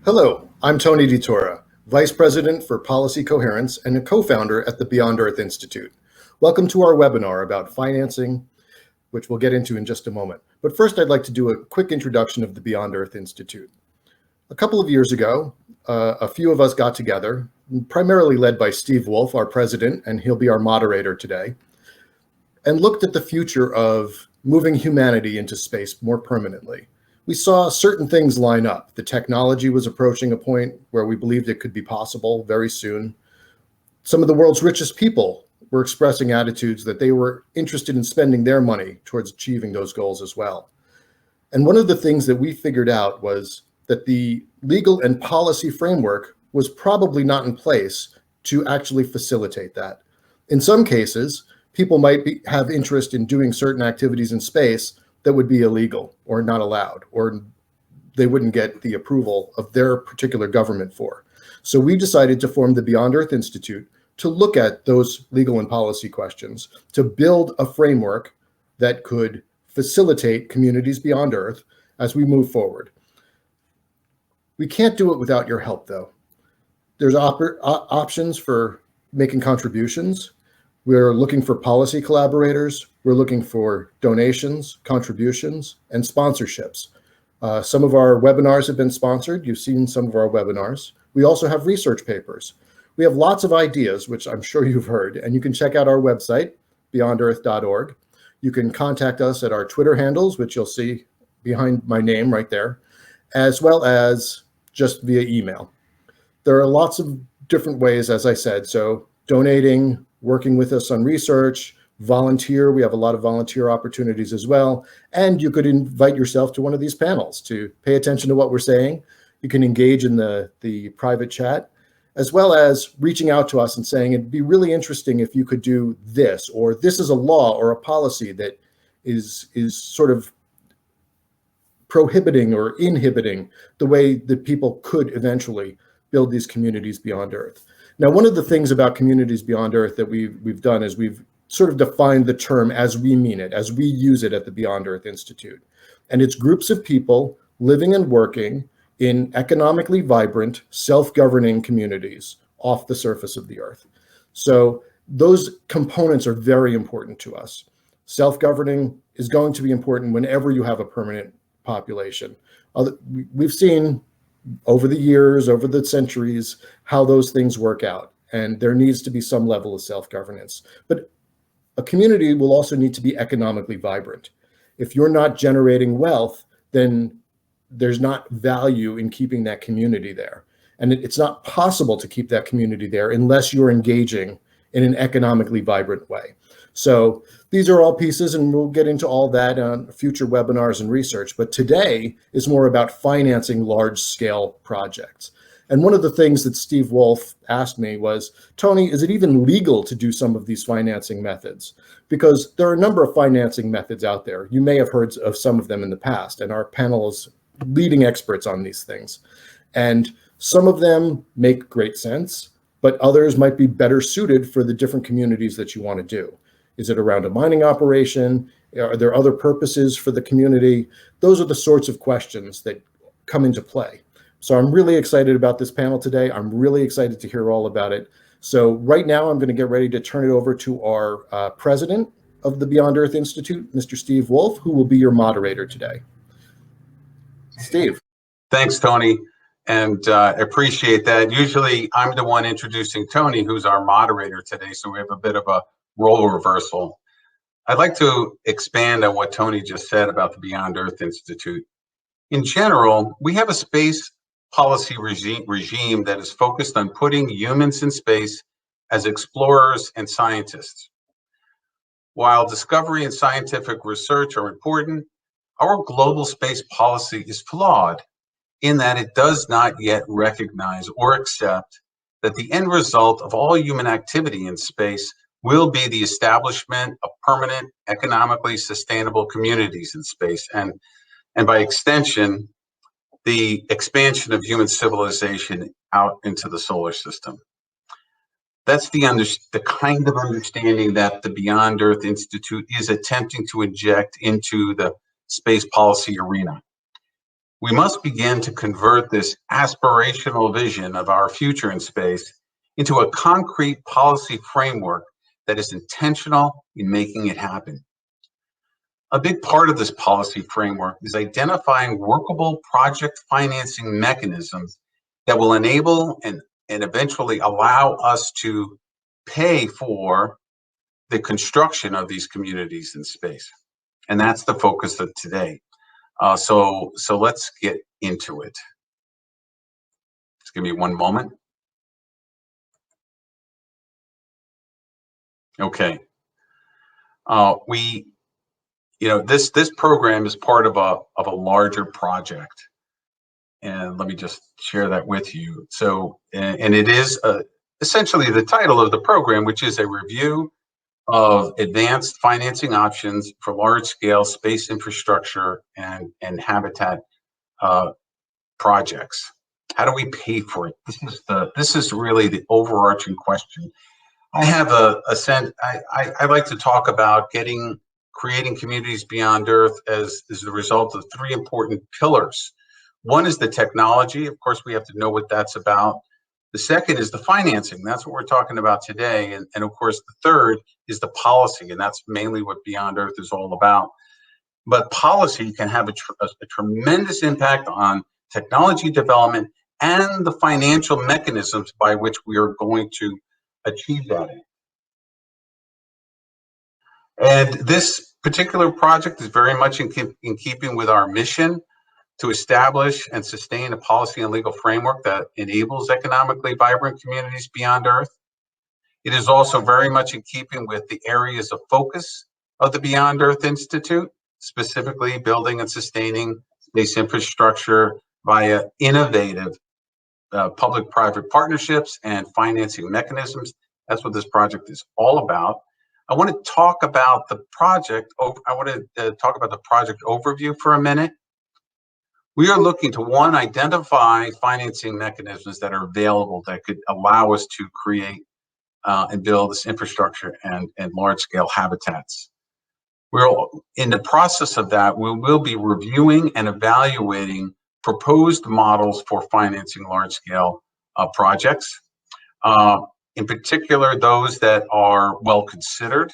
Hello, I'm Tony DiTora, Vice President for Policy Coherence and a co-founder at the Beyond Earth Institute. Welcome to our webinar about financing, which we'll get into in just a moment. But first, I'd like to do a quick introduction of the Beyond Earth Institute. A couple of years ago, a few of us got together, primarily led by Steve Wolf, our president, and he'll be our moderator today, and looked at the future of moving humanity into space more permanently. We saw certain things line up. The technology was approaching a point where we believed it could be possible very soon. Some of the world's richest people were expressing attitudes that they were interested in spending their money towards achieving those goals as well. And one of the things that we figured out was that the legal and policy framework was probably not in place to actually facilitate that. In some cases, people might have interest in doing certain activities in space that would be illegal or not allowed, or they wouldn't get the approval of their particular government for. So we decided to form the Beyond Earth Institute to look at those legal and policy questions, to build a framework that could facilitate communities beyond Earth as we move forward. We can't do it without your help, though. There's options for making contributions. We're looking for policy collaborators. We're looking for donations, contributions, and sponsorships. Some of our webinars have been sponsored. You've seen some of our webinars. We also have research papers. We have lots of ideas, which I'm sure you've heard, and you can check out our website, beyondearth.org. You can contact us at our Twitter handles, which you'll see behind my name right there, as well as just via email. There are lots of different ways, as I said, so donating, working with us on research, volunteer. We have a lot of volunteer opportunities as well. And you could invite yourself to one of these panels to pay attention to what we're saying. You can engage in the private chat, as well as reaching out to us and saying, it'd be really interesting if you could do this, or this is a law or a policy that is sort of prohibiting or inhibiting the way that people could eventually build these communities beyond Earth. Now, one of the things about communities beyond Earth that we've done is we've sort of defined the term as we mean it, as we use it at the Beyond Earth Institute. And it's groups of people living and working in economically vibrant, self-governing communities off the surface of the Earth. So those components are very important to us. Self-governing is going to be important whenever you have a permanent population. We've seen over the years, over the centuries, how those things work out. And there needs to be some level of self-governance. But a community will also need to be economically vibrant. If you're not generating wealth, then there's not value in keeping that community there. And it's not possible to keep that community there unless you're engaging in an economically vibrant way. So these are all pieces, and we'll get into all that on future webinars and research. But today is more about financing large-scale projects. And one of the things that Steve Wolf asked me was, Tony, is it even legal to do some of these financing methods? Because there are a number of financing methods out there. You may have heard of some of them in the past, and our panel is leading experts on these things. And some of them make great sense, but others might be better suited for the different communities that you want to do. Is it around a mining operation? Are there other purposes for the community? Those are the sorts of questions that come into play. So I'm really excited about this panel today. I'm really excited to hear all about it. So right now I'm going to get ready to turn it over to our president of the Beyond Earth Institute, Mr. Steve Wolf, who will be your moderator today. Steve. Thanks, Tony. And I appreciate that. Usually I'm the one introducing Tony, who's our moderator today. So we have a bit of a role reversal. I'd like to expand on what Tony just said about the Beyond Earth Institute. In general, we have a space policy regime that is focused on putting humans in space as explorers and scientists. While discovery and scientific research are important, our global space policy is flawed in that it does not yet recognize or accept that the end result of all human activity in space will be the establishment of permanent, economically sustainable communities in space, and by extension, the expansion of human civilization out into the solar system. That's the kind of understanding that the Beyond Earth Institute is attempting to inject into the space policy arena. We must begin to convert this aspirational vision of our future in space into a concrete policy framework that is intentional in making it happen. A big part of this policy framework is identifying workable project financing mechanisms that will enable and eventually allow us to pay for the construction of these communities in space. And that's the focus of today. So let's get into it. Just give me one moment. Okay. This program is part of a larger project, and let me just share that with you. So, and it is essentially the title of the program, which is a review of advanced financing options for large-scale space infrastructure and habitat projects. How do we pay for it? This is really the overarching question. I have a sense. I like to talk about creating communities beyond Earth as the result of three important pillars. One is the technology. Of course, we have to know what that's about. The second is the financing. That's what we're talking about today. And of course, the third is the policy, and that's mainly what Beyond Earth is all about. But policy can have a tremendous impact on technology development and the financial mechanisms by which we are going to achieve that. And this particular project is very much in keeping with our mission to establish and sustain a policy and legal framework that enables economically vibrant communities beyond Earth. It is also very much in keeping with the areas of focus of the Beyond Earth Institute, specifically building and sustaining space infrastructure via innovative public-private partnerships and financing mechanisms. That's what this project is all about. I want to talk about the project. I want to talk about the project overview for a minute. We are looking to, identify financing mechanisms that are available that could allow us to create and build this infrastructure and large-scale habitats. We're in the process of that. We will be reviewing and evaluating proposed models for financing large-scale projects. In particular, those that are well considered.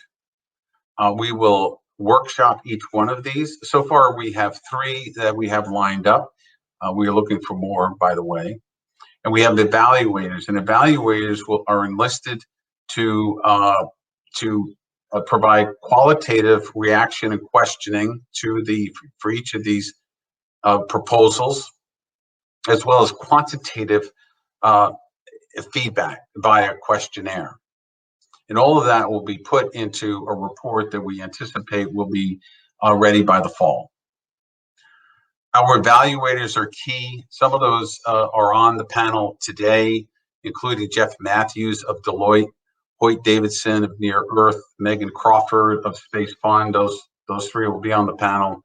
We will workshop each one of these. So far, we have 3 that we have lined up. We are looking for more, by the way. And we have the evaluators, and evaluators are enlisted to provide qualitative reaction and questioning for each of these proposals, as well as quantitative feedback via questionnaire. And all of that will be put into a report that we anticipate will be ready by the fall. Our evaluators are key. Some of those are on the panel today, including Jeff Matthews of Deloitte, Hoyt Davidson of Near Earth, Megan Crawford of Space Fund. Those 3 will be on the panel.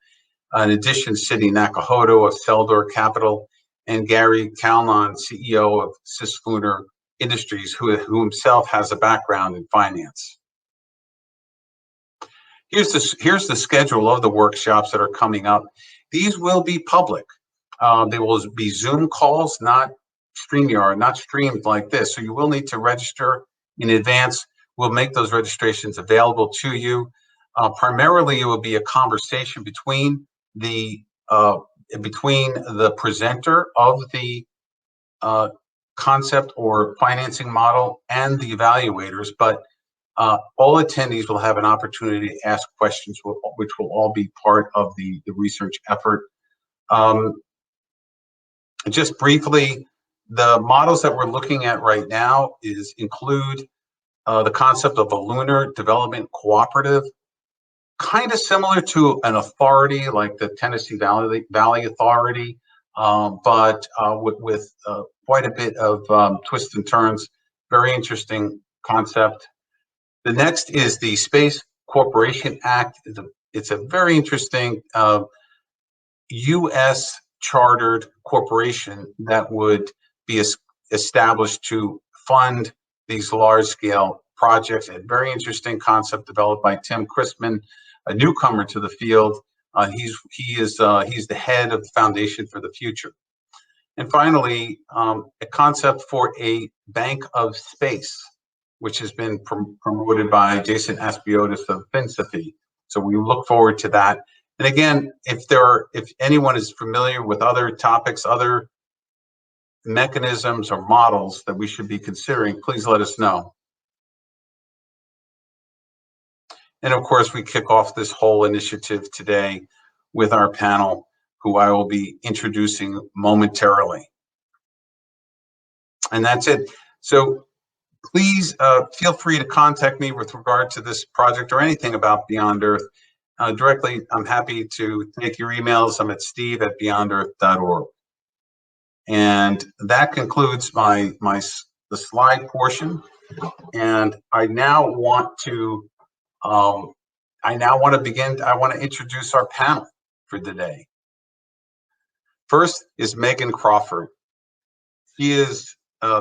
In addition, Sidney Nakahoto of Seldor Capital and Gary Kalnon, CEO of Cislunar Industries, who himself has a background in finance. Here's the schedule of the workshops that are coming up. These will be public. They will be Zoom calls, not StreamYard, not streamed like this. So you will need to register in advance. We'll make those registrations available to you. Primarily, it will be a conversation between the presenter of the concept or financing model and the evaluators, but all attendees will have an opportunity to ask questions, which will all be part of the research effort. Just briefly, the models that we're looking at right now include the concept of a lunar development cooperative, kind of similar to an authority like the Tennessee Valley Authority, but with quite a bit of twists and turns. Very interesting concept. The next is the Space Corporation Act. It's a very interesting U.S. chartered corporation that would be established to fund these large-scale projects. A very interesting concept developed by Tim Christman, a newcomer to the field, He's the head of the Foundation for the Future. And finally, a concept for a bank of space, which has been promoted by Jason Aspiotis of FinSofy. So we look forward to that. And again, if anyone is familiar with other topics, other mechanisms or models that we should be considering, please let us know. And of course, we kick off this whole initiative today with our panel, who I will be introducing momentarily. And that's it. So please feel free to contact me with regard to this project or anything about Beyond Earth directly. I'm happy to take your emails. I'm at steve@beyondearth.org. And that concludes the slide portion. And I now want to begin. I want to introduce our panel for the day. First is Megan Crawford. She is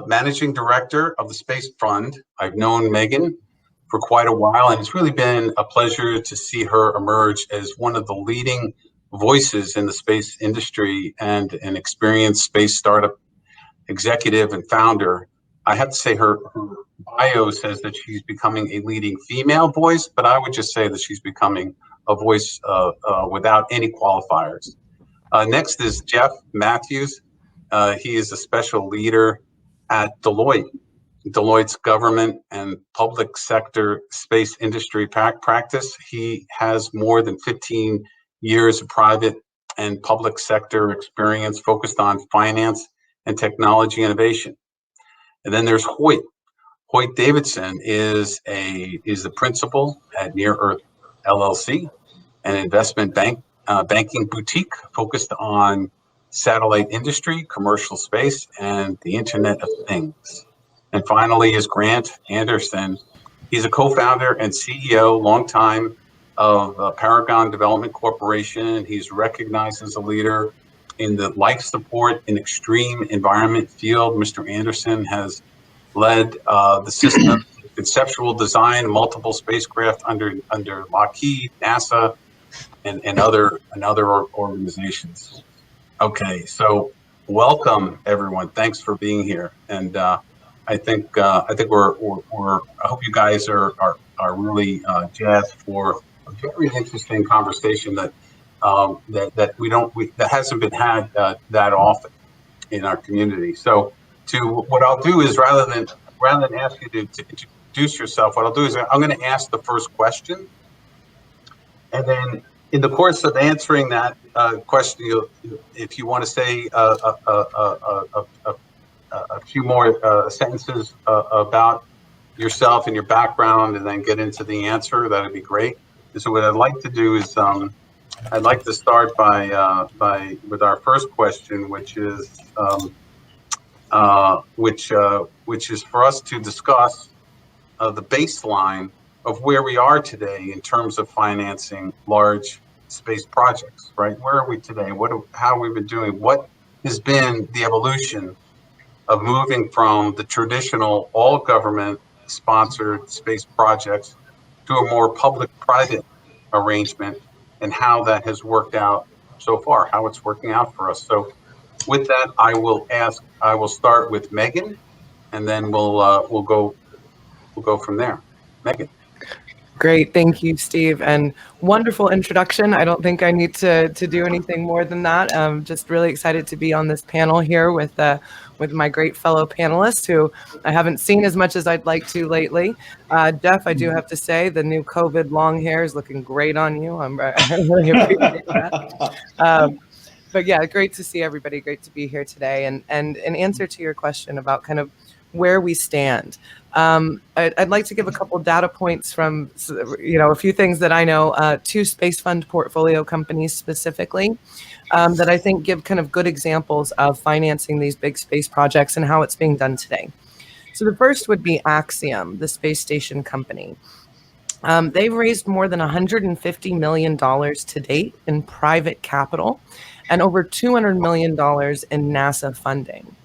Managing Director of the Space Fund. I've known Megan for quite a while, and it's really been a pleasure to see her emerge as one of the leading voices in the space industry and an experienced space startup executive and founder. I have to say her bio says that she's becoming a leading female voice, but I would just say that she's becoming a voice without any qualifiers. Next is Jeff Matthews. He is a special leader at Deloitte. Deloitte's government and public sector space industry practice. He has more than 15 years of private and public sector experience focused on finance and technology innovation. And then there's Hoyt. Hoyt Davidson is the principal at Near Earth LLC, an investment banking boutique focused on satellite industry, commercial space, and the Internet of Things. And finally is Grant Anderson. He's a co-founder and CEO, longtime of Paragon Development Corporation. He's recognized as a leader in the life support in extreme environment field. Mr. Anderson has led the system conceptual design, multiple spacecraft under Lockheed, NASA, and other organizations. Okay, so welcome everyone. Thanks for being here, and I think I hope you guys are really jazzed for a very interesting conversation that that hasn't been had that often in our community. So, what I'll do is rather than ask you to introduce yourself, what I'll do is I'm going to ask the first question, and then in the course of answering that question, if you want to say a few more sentences about yourself and your background, and then get into the answer, that'd be great. And so what I'd like to do is I'd like to start with our first question, which is for us to discuss the baseline of where we are today in terms of financing large space projects. Right? Where are we today? How have we been doing? What has been the evolution of moving from the traditional all government sponsored space projects to a more public-private arrangement, and how that has worked out so far, how it's working out for us. So with that, I will start with Megan, and then we'll go from there. Megan. Great, thank you, Steve, and wonderful introduction. I don't think I need to do anything more than that. I'm just really excited to be on this panel here with my great fellow panelists, who I haven't seen as much as I'd like to lately. Jeff, I do have to say, the new COVID long hair is looking great on you. I really appreciate that. But yeah, great to see everybody. Great to be here today. And in answer to your question about kind of where we stand, I'd like to give a couple data points from, a few things that I know, two space fund portfolio companies specifically, that I think give kind of good examples of financing these big space projects and how it's being done today. So the first would be Axiom, the space station company. They've raised more than $150 million to date in private capital and over $200 million in NASA funding.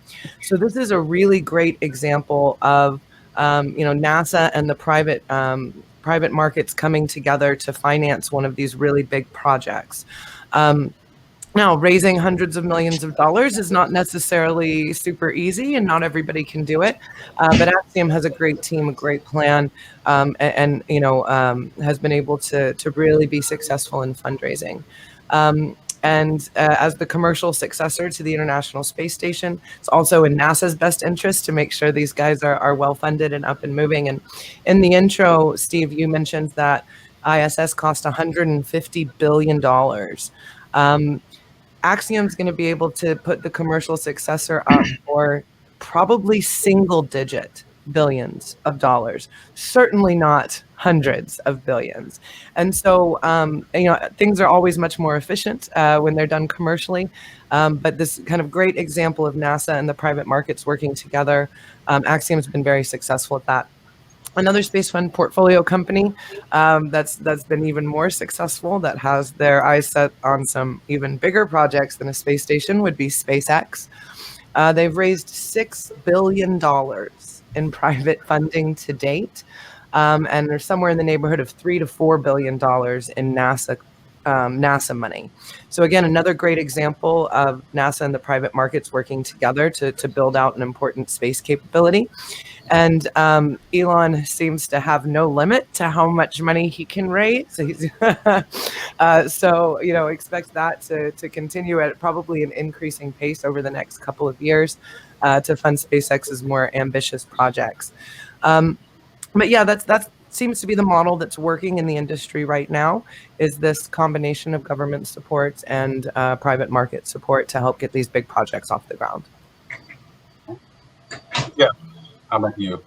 So this is a really great example of NASA and the private private markets coming together to finance one of these really big projects. Now, raising hundreds of millions of dollars is not necessarily super easy, and not everybody can do it. But Axiom has a great team, a great plan, and has been able to really be successful in fundraising. And as the commercial successor to the International Space Station, it's also in NASA's best interest to make sure these guys are well funded and up and moving. And in the intro, Steve, you mentioned that ISS cost $150 billion. Axiom's going to be able to put the commercial successor up for probably single-digit billions of dollars, certainly not hundreds of billions. And so, things are always much more efficient when they're done commercially. But this kind of great example of NASA and the private markets working together, Axiom's been very successful at that. Another space fund portfolio company that's been even more successful, that has their eyes set on some even bigger projects than a space station, would be SpaceX. They've raised $6 billion in private funding to date, and they're somewhere in the neighborhood of $3 to $4 billion in NASA money. So again, another great example of NASA and the private markets working together to build out an important space capability. And Elon seems to have no limit to how much money he can raise. So he's expect that to continue at probably an increasing pace over the next couple of years to fund SpaceX's more ambitious projects. But yeah, that seems to be the model that's working in the industry right now, is this combination of government support and private market support to help get these big projects off the ground. Yeah. How about you?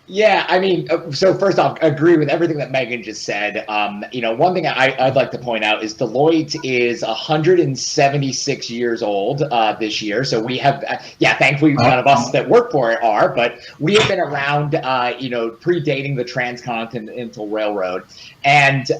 Yeah, I mean, so first off, I agree with everything that Megan just said. One thing I'd like to point out is Deloitte is 176 years old this year. So we have, thankfully none of us that work for it are, but we have been around, predating the Transcontinental Railroad. And,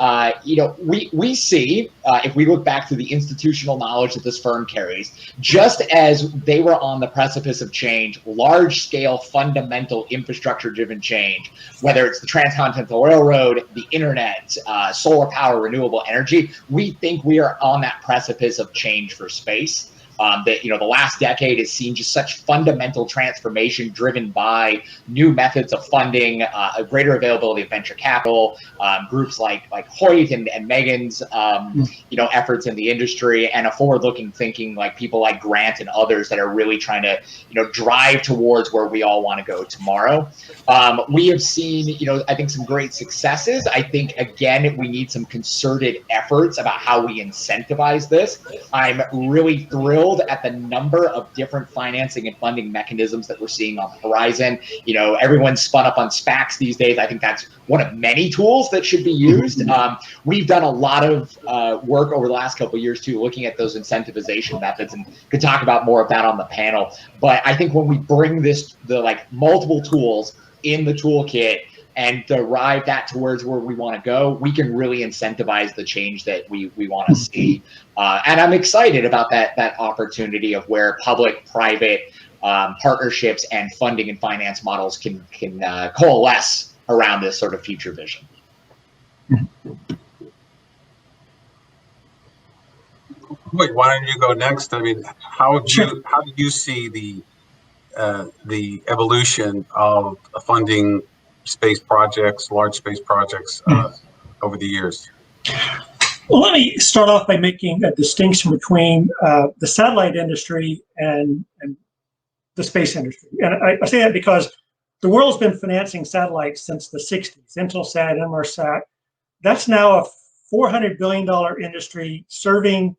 we see, if we look back to the institutional knowledge that this firm carries, just as they were on the precipice of change, large-scale, fundamental, infrastructure-driven change, whether it's the Transcontinental Railroad, the internet, solar power, renewable energy, we think we are on that precipice of change for space. The last decade has seen just such fundamental transformation driven by new methods of funding, a greater availability of venture capital, groups like Hoyt and Megan's, efforts in the industry, and a forward-looking thinking like people like Grant and others that are really trying to, drive towards where we all want to go tomorrow. We have seen, I think some great successes. I think, again, we need some concerted efforts about how we incentivize this. I'm really thrilled at the number of different financing and funding mechanisms that we're seeing on the horizon. Everyone's spun up on SPACs these days. I think that's one of many tools that should be used. We've done a lot of work over the last couple of years too, looking at those incentivization methods, and could talk about more of that on the panel. But I think when we bring the multiple tools in the toolkit and derive that towards where we want to go, we can really incentivize the change that we want to see. And I'm excited about that opportunity of where public-private partnerships and funding and finance models can coalesce around this sort of future vision. Wait, why don't you go next? I mean, how do you see the evolution of funding space projects, large space projects over the years? Well, let me start off by making a distinction between the satellite industry and the space industry. And I say that because the world's been financing satellites since the 60s, Intelsat, Inmarsat. That's now a $400 billion industry serving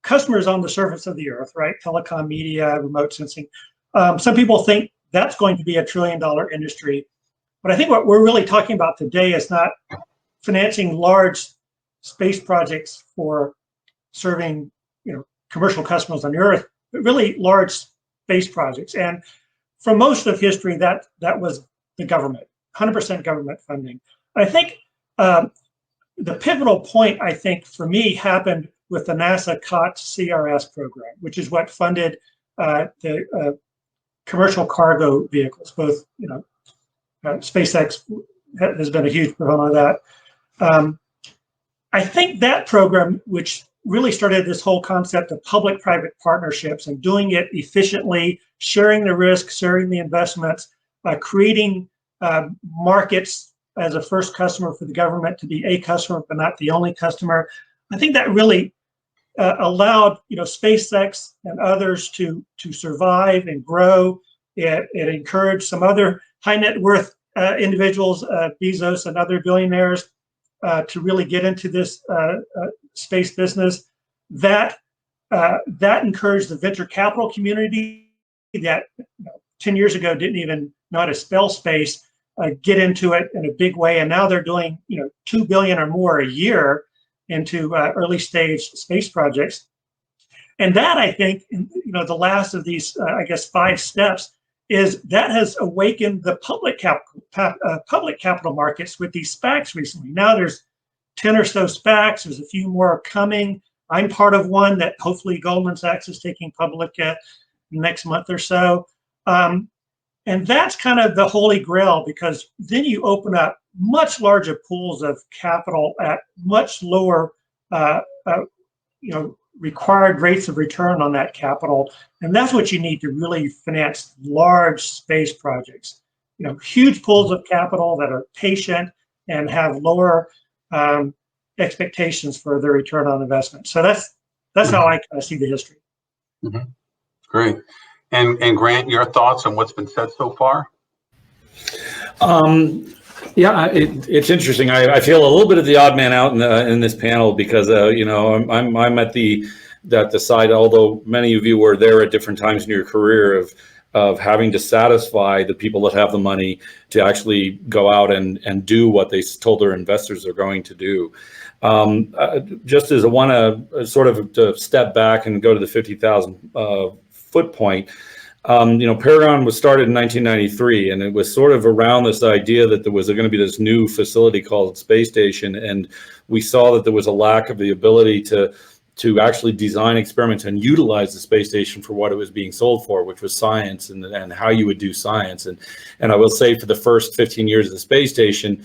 customers on the surface of the Earth, right? Telecom, media, remote sensing. Some people think that's going to be $1 trillion industry. But I think what we're really talking about today is not financing large space projects for serving, commercial customers on the Earth, but really large space projects. And for most of history, that was the government, 100% government funding. I think the pivotal point, I think, for me, happened with the NASA COTS CRS program, which is what funded the commercial cargo vehicles, both SpaceX has been a huge proponent of that. I think that program, which really started this whole concept of public-private partnerships and doing it efficiently, sharing the risk, sharing the investments, creating markets as a first customer for the government to be a customer, but not the only customer. I think that really allowed SpaceX and others to survive and grow. It encouraged some other high net worth individuals, Bezos and other billionaires, to really get into this space business. That encouraged the venture capital community that 10 years ago didn't even know how to spell space, get into it in a big way, and now they're doing $2 billion or more a year into early stage space projects. And that, I think, the last of these, I guess, 5 steps is that has awakened the public capital markets with these SPACs recently. Now there's 10 or so SPACs. There's a few more coming. I'm part of one that hopefully Goldman Sachs is taking public next month or so. And that's kind of the holy grail, because then you open up much larger pools of capital at much lower, required rates of return on that capital. And that's what you need to really finance large space projects. Huge pools of capital that are patient and have lower expectations for their return on investment. So that's how I kind of see the history. Mm-hmm. Great. And Grant, your thoughts on what's been said so far? Yeah, it's interesting. I feel a little bit of the odd man out in this panel because I'm at the side. Although many of you were there at different times in your career of having to satisfy the people that have the money to actually go out and do what they told their investors they're going to do. Just as I want to sort of to step back and go to the 50,000 foot point. Paragon was started in 1993, and it was sort of around this idea that there was going to be this new facility called Space Station, and we saw that there was a lack of the ability to actually design experiments and utilize the space station for what it was being sold for, which was science and how you would do science. And I will say for the first 15 years of the space station,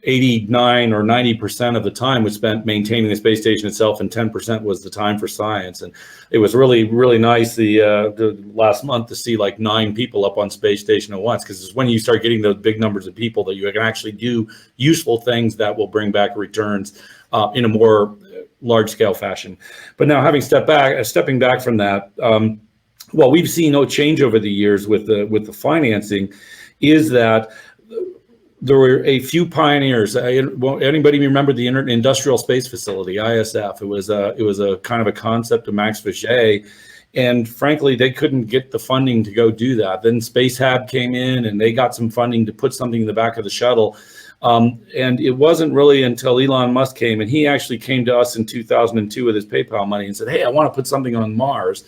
89 or 90% of the time was spent maintaining the space station itself, and 10% was the time for science. And it was really, really nice the last month to see like 9 people up on space station at once, because it's when you start getting those big numbers of people that you can actually do useful things that will bring back returns in a more large-scale fashion. But now, stepping back from that, what we've seen no change over the years with the financing is that there were a few pioneers. Anybody remember the Industrial Space Facility, ISF? It was a kind of a concept of Max Vauget, and frankly, they couldn't get the funding to go do that. Then Space Hab came in, and they got some funding to put something in the back of the shuttle. And it wasn't really until Elon Musk came, and he actually came to us in 2002 with his PayPal money and said, "Hey, I want to put something on Mars."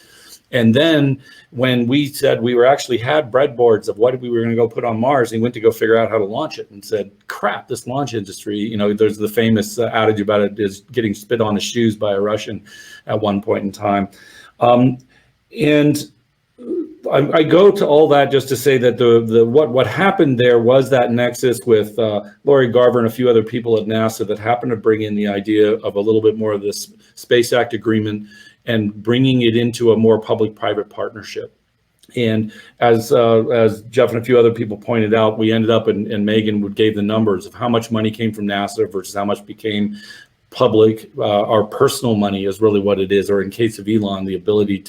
And then when we said we had breadboards of what we were going to go put on Mars, he went to go figure out how to launch it and said, crap, this launch industry, there's the famous adage about it is getting spit on his shoes by a Russian at one point in time. And I go to all that just to say that what happened there was that nexus with Laurie Garver and a few other people at NASA that happened to bring in the idea of a little bit more of this Space Act agreement and bringing it into a more public-private partnership. And as Jeff and a few other people pointed out, we ended up, and Megan gave the numbers of how much money came from NASA versus how much became public. Our personal money is really what it is, or in case of Elon, the ability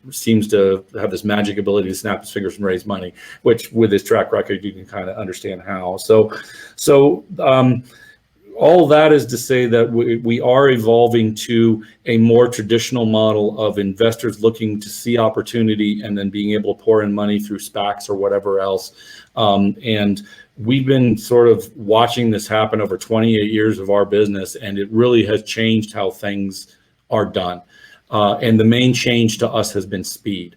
seems to have this magic ability to snap his fingers and raise money, which with his track record, you can kind of understand how. So all that is to say that we are evolving to a more traditional model of investors looking to see opportunity and then being able to pour in money through SPACs or whatever else. And we've been sort of watching this happen over 28 years of our business, and it really has changed how things are done. And the main change to us has been speed.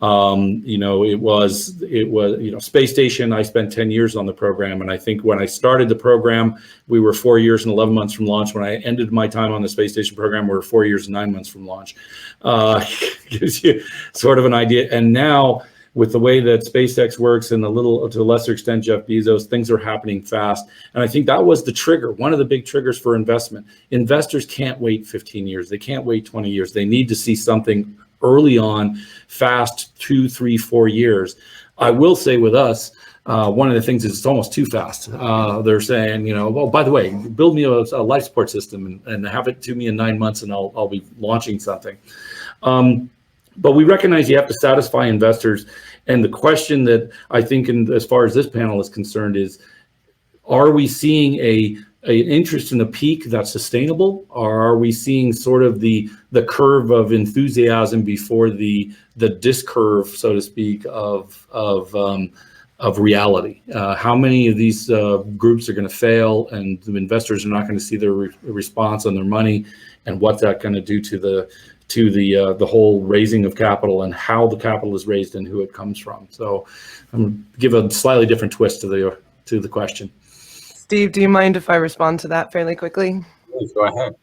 It was Space Station. I spent 10 years on the program, and I think when I started the program, we were 4 years and 11 months from launch. When I ended my time on the Space Station program, we were 4 years and 9 months from launch. Gives you sort of an idea. And now with the way that SpaceX works and to a lesser extent, Jeff Bezos, things are happening fast. And I think that was the trigger, one of the big triggers for investment. Investors can't wait 15 years. They can't wait 20 years. They need to see something early on, fast, 2, 3, 4 years. I will say with us, one of the things is it's almost too fast. They're saying, oh, by the way, build me a life support system and have it to me in 9 months and I'll be launching something. But we recognize you have to satisfy investors. And the question that I think, as far as this panel is concerned, is, are we seeing an interest in a peak that's sustainable, or are we seeing sort of the curve of enthusiasm before the disc curve, so to speak, of reality? How many of these groups are going to fail, and the investors are not going to see their response on their money, and what's that going to do to the whole raising of capital and how the capital is raised and who it comes from? So give a slightly different twist to the question. Steve, do you mind if I respond to that fairly quickly? Please go ahead.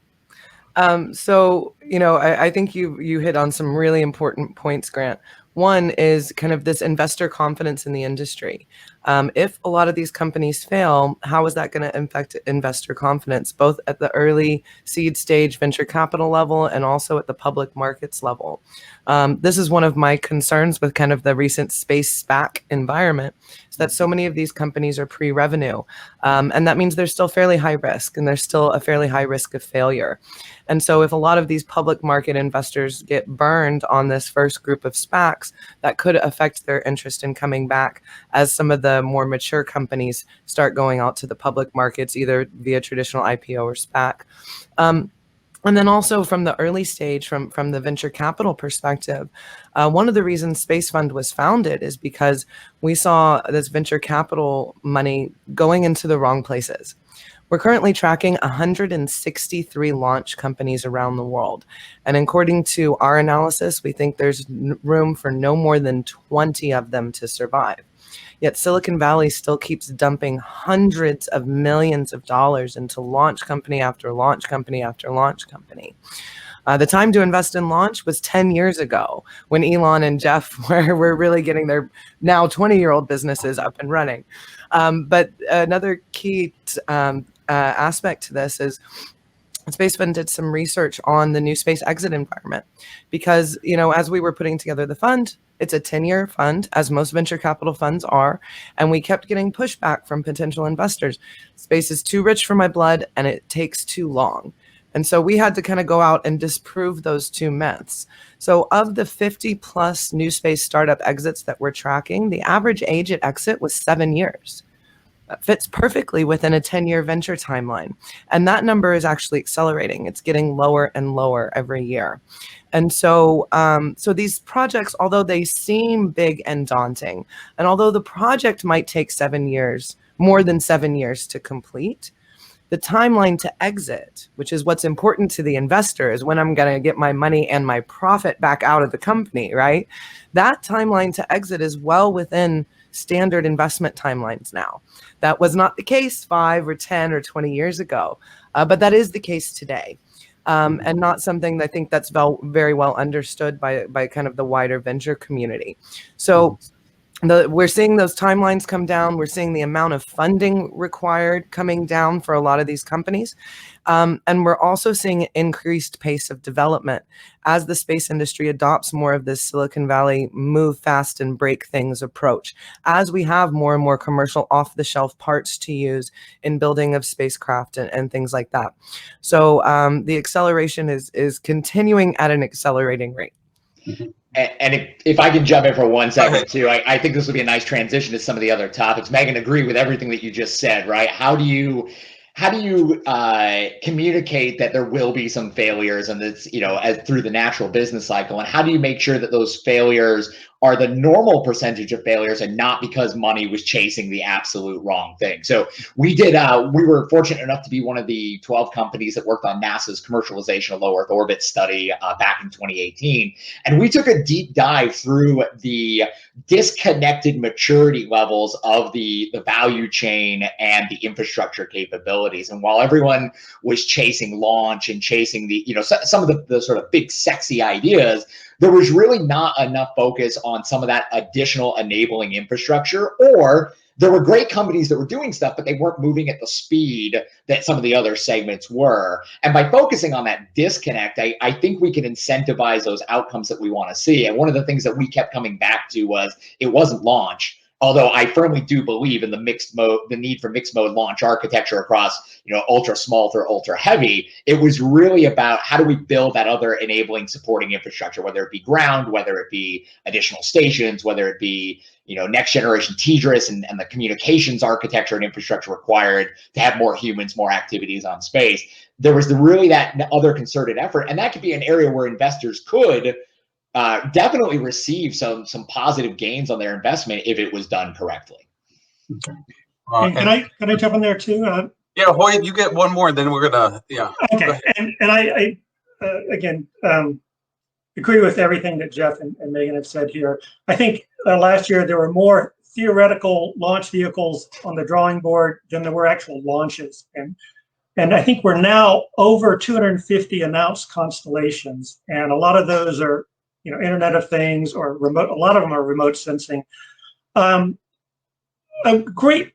I think you hit on some really important points, Grant. One is kind of this investor confidence in the industry. If a lot of these companies fail, how is that going to affect investor confidence, both at the early seed stage venture capital level and also at the public markets level? This is one of my concerns with kind of the recent space SPAC environment, is that so many of these companies are pre-revenue. And that means they're still fairly high risk, and there's still a fairly high risk of failure. And so if a lot of these public market investors get burned on this first group of SPACs, that could affect their interest in coming back as some of the more mature companies start going out to the public markets, either via traditional IPO or SPAC. And then also from the early stage, from the venture capital perspective, one of the reasons Space Fund was founded is because we saw this venture capital money going into the wrong places. We're currently tracking 163 launch companies around the world. And according to our analysis, we think there's room for no more than 20 of them to survive. Yet Silicon Valley still keeps dumping hundreds of millions of dollars into launch company after launch company after launch company. The time to invest in launch was 10 years ago, when Elon and Jeff were really getting their now 20-year-old businesses up and running. But another key aspect to this is Space Fund did some research on the new space exit environment, because, as we were putting together the fund, it's a 10-year fund, as most venture capital funds are, and we kept getting pushback from potential investors. Space is too rich for my blood, and it takes too long. And so we had to kind of go out and disprove those two myths. So of the 50 plus new space startup exits that we're tracking, the average age at exit was 7 years. That fits perfectly within a 10-year venture timeline. And that number is actually accelerating. It's getting lower and lower every year. And so, these projects, although they seem big and daunting, and although the project might take 7 years, more than 7 years to complete, the timeline to exit, which is what's important to the investor, is when I'm going to get my money and my profit back out of the company, right? That timeline to exit is well within standard investment timelines now. That was not the case 5 or 10 or 20 years ago, but that is the case today. And not something that I think that's very well understood by kind of the wider venture community. So we're seeing those timelines come down. We're seeing the amount of funding required coming down for a lot of these companies. And we're also seeing an increased pace of development as the space industry adopts more of this Silicon Valley move fast and break things approach, as we have more and more commercial off-the-shelf parts to use in building of spacecraft and things like that. So the acceleration is continuing at an accelerating rate. And if I can jump in for 1 second too, I think this would be a nice transition to some of the other topics. Megan, agree with everything that you just said, right? How do you communicate that there will be some failures, and that's, as through the natural business cycle, and how do you make sure that those failures are the normal percentage of failures and not because money was chasing the absolute wrong thing? So we were fortunate enough to be one of the 12 companies that worked on NASA's commercialization of low Earth orbit study back in 2018. And we took a deep dive through the disconnected maturity levels of the value chain and the infrastructure capabilities. And while everyone was chasing launch and chasing the, some of the sort of big sexy ideas, there was really not enough focus on some of that additional enabling infrastructure, or there were great companies that were doing stuff, but they weren't moving at the speed that some of the other segments were. And by focusing on that disconnect, I think we can incentivize those outcomes that we want to see. And one of the things that we kept coming back to was it wasn't launch. Although I firmly do believe in the mixed mode, the need for mixed mode launch architecture across, ultra small through ultra heavy. It was really about how do we build that other enabling supporting infrastructure, whether it be ground, whether it be additional stations, whether it be, next generation TDRS and the communications architecture and infrastructure required to have more humans, more activities on space. There was really that other concerted effort. And that could be an area where investors could definitely receive some positive gains on their investment if it was done correctly. Can I jump in there too? Yeah, Hoyt, you get one more, then we're gonna Okay, and I again agree with everything that Jeff and Megan have said here. I think last year there were more theoretical launch vehicles on the drawing board than there were actual launches, and I think we're now over 250 announced constellations, and a lot of those are Internet of Things or remote. A lot of them are remote sensing. A great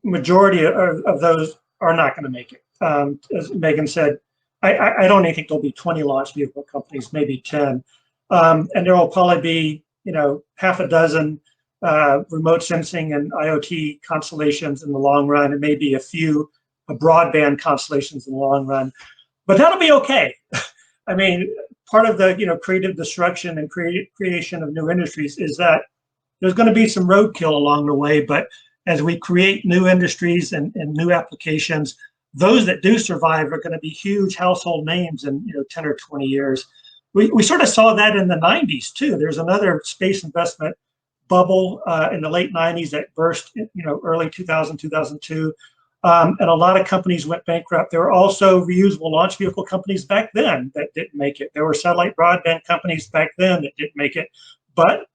majority of those are not going to make it. As Megan said, I don't even think there'll be 20 launch vehicle companies, maybe 10. And there will probably be, half a dozen remote sensing and IoT constellations in the long run, and maybe a few broadband constellations in the long run. But that'll be okay. I mean, part of the creative destruction and creation of new industries is that there's going to be some roadkill along the way, but as we create new industries and new applications, those that do survive are going to be huge household names in 10 or 20 years. We sort of saw that in the 90s too. There's another space investment bubble in the late 90s that burst early 2000, 2002. And a lot of companies went bankrupt. There were also reusable launch vehicle companies back then that didn't make it. There were satellite broadband companies back then that didn't make it. But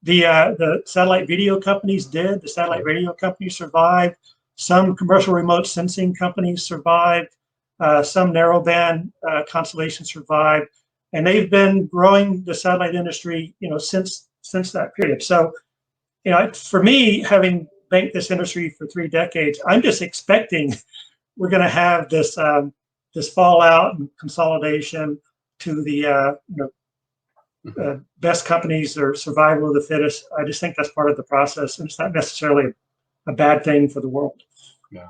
the satellite video companies did. The satellite radio companies survived. Some commercial remote sensing companies survived. Some narrowband constellations survived. And they've been growing the satellite industry, since that period. So, for me, having banked this industry for 3 decades, I'm just expecting we're going to have this this fallout and consolidation to the best companies or survival of the fittest. I just think that's part of the process, and it's not necessarily a bad thing for the world. Yeah.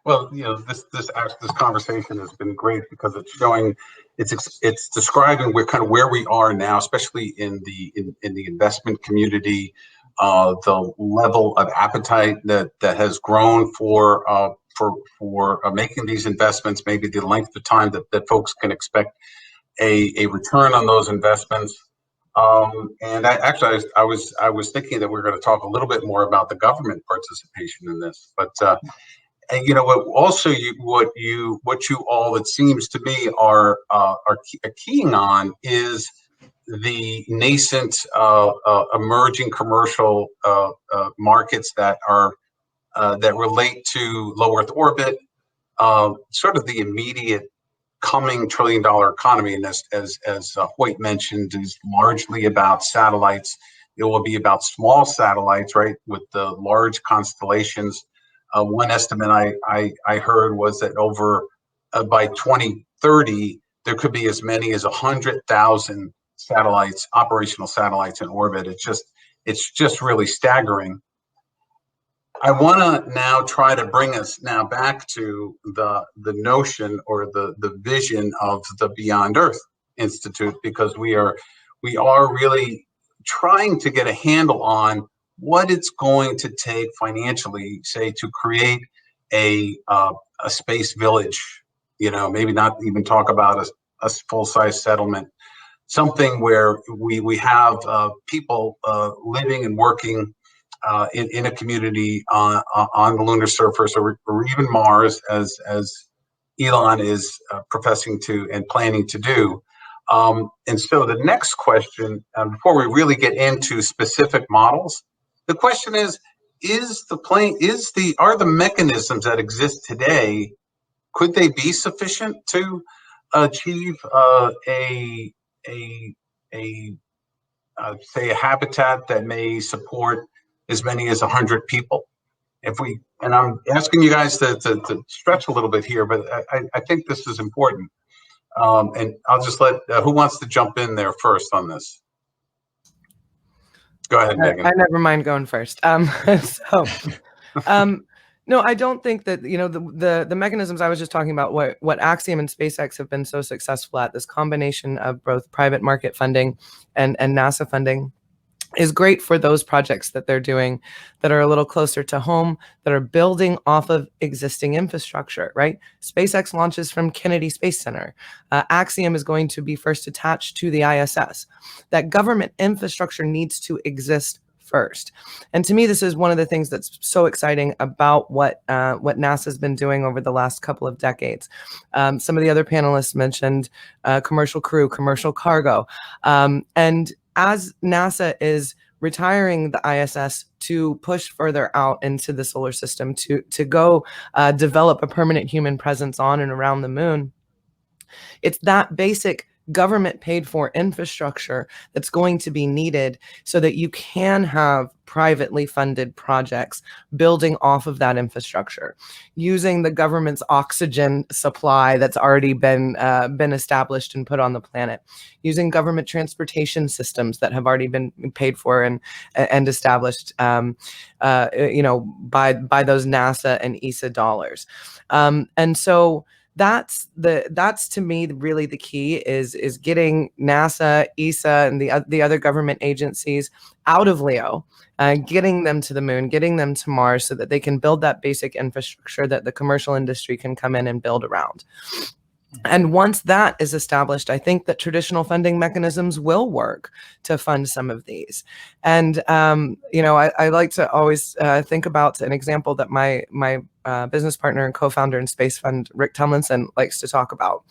Well, this conversation has been great because it's showing, it's describing where we are now, especially in the investment community. The level of appetite that has grown for making these investments, maybe the length of time that folks can expect a return on those investments. And I was thinking that we we're going to talk a little bit more about the government participation in this, but what you all, it seems to me, are keying on is the nascent emerging commercial markets that relate to low Earth orbit, sort of the immediate coming $1 trillion economy. And as Hoyt mentioned, is largely about satellites. It will be about small satellites, right, with the large constellations. One estimate I heard was that by 2030 there could be as many as 100,000 satellites, operational satellites in orbit. It's just really staggering. I want to now try to bring us now back to the notion or the vision of the Beyond Earth Institute, because we are really trying to get a handle on what it's going to take financially, say, to create a space village. Maybe not even talk about a full-size settlement. Something where we have people living and working in a community on the lunar surface or even Mars, as Elon is professing to and planning to do. And so the next question, before we really get into specific models, the question is are the mechanisms that exist today, could they be sufficient to achieve a say a habitat that may support as many as 100 people. And I'm asking you guys to stretch a little bit here, but I think this is important. And I'll just let, who wants to jump in there first on this? Go ahead, Megan. I never mind going first. No, I don't think that, the mechanisms I was just talking about, what Axiom and SpaceX have been so successful at, this combination of both private market funding and NASA funding, is great for those projects that they're doing that are a little closer to home, that are building off of existing infrastructure, right? SpaceX launches from Kennedy Space Center. Axiom is going to be first attached to the ISS. That government infrastructure needs to exist first. And to me, this is one of the things that's so exciting about what NASA's been doing over the last couple of decades. Some of the other panelists mentioned commercial crew, commercial cargo, and as NASA is retiring the ISS to push further out into the solar system, to go develop a permanent human presence on and around the moon, it's that basic government paid for infrastructure that's going to be needed so that you can have privately funded projects building off of that infrastructure, using the government's oxygen supply that's already been established and put on the planet, using government transportation systems that have already been paid for and established, by those NASA and ESA dollars, and so. That's to me really the key is getting NASA, ESA, and the other government agencies out of LEO, getting them to the moon, getting them to Mars, so that they can build that basic infrastructure that the commercial industry can come in and build around. And once that is established, I think that traditional funding mechanisms will work to fund some of these. And I like to always think about an example that my business partner and co-founder in Space Fund, Rick Tumlinson, likes to talk about.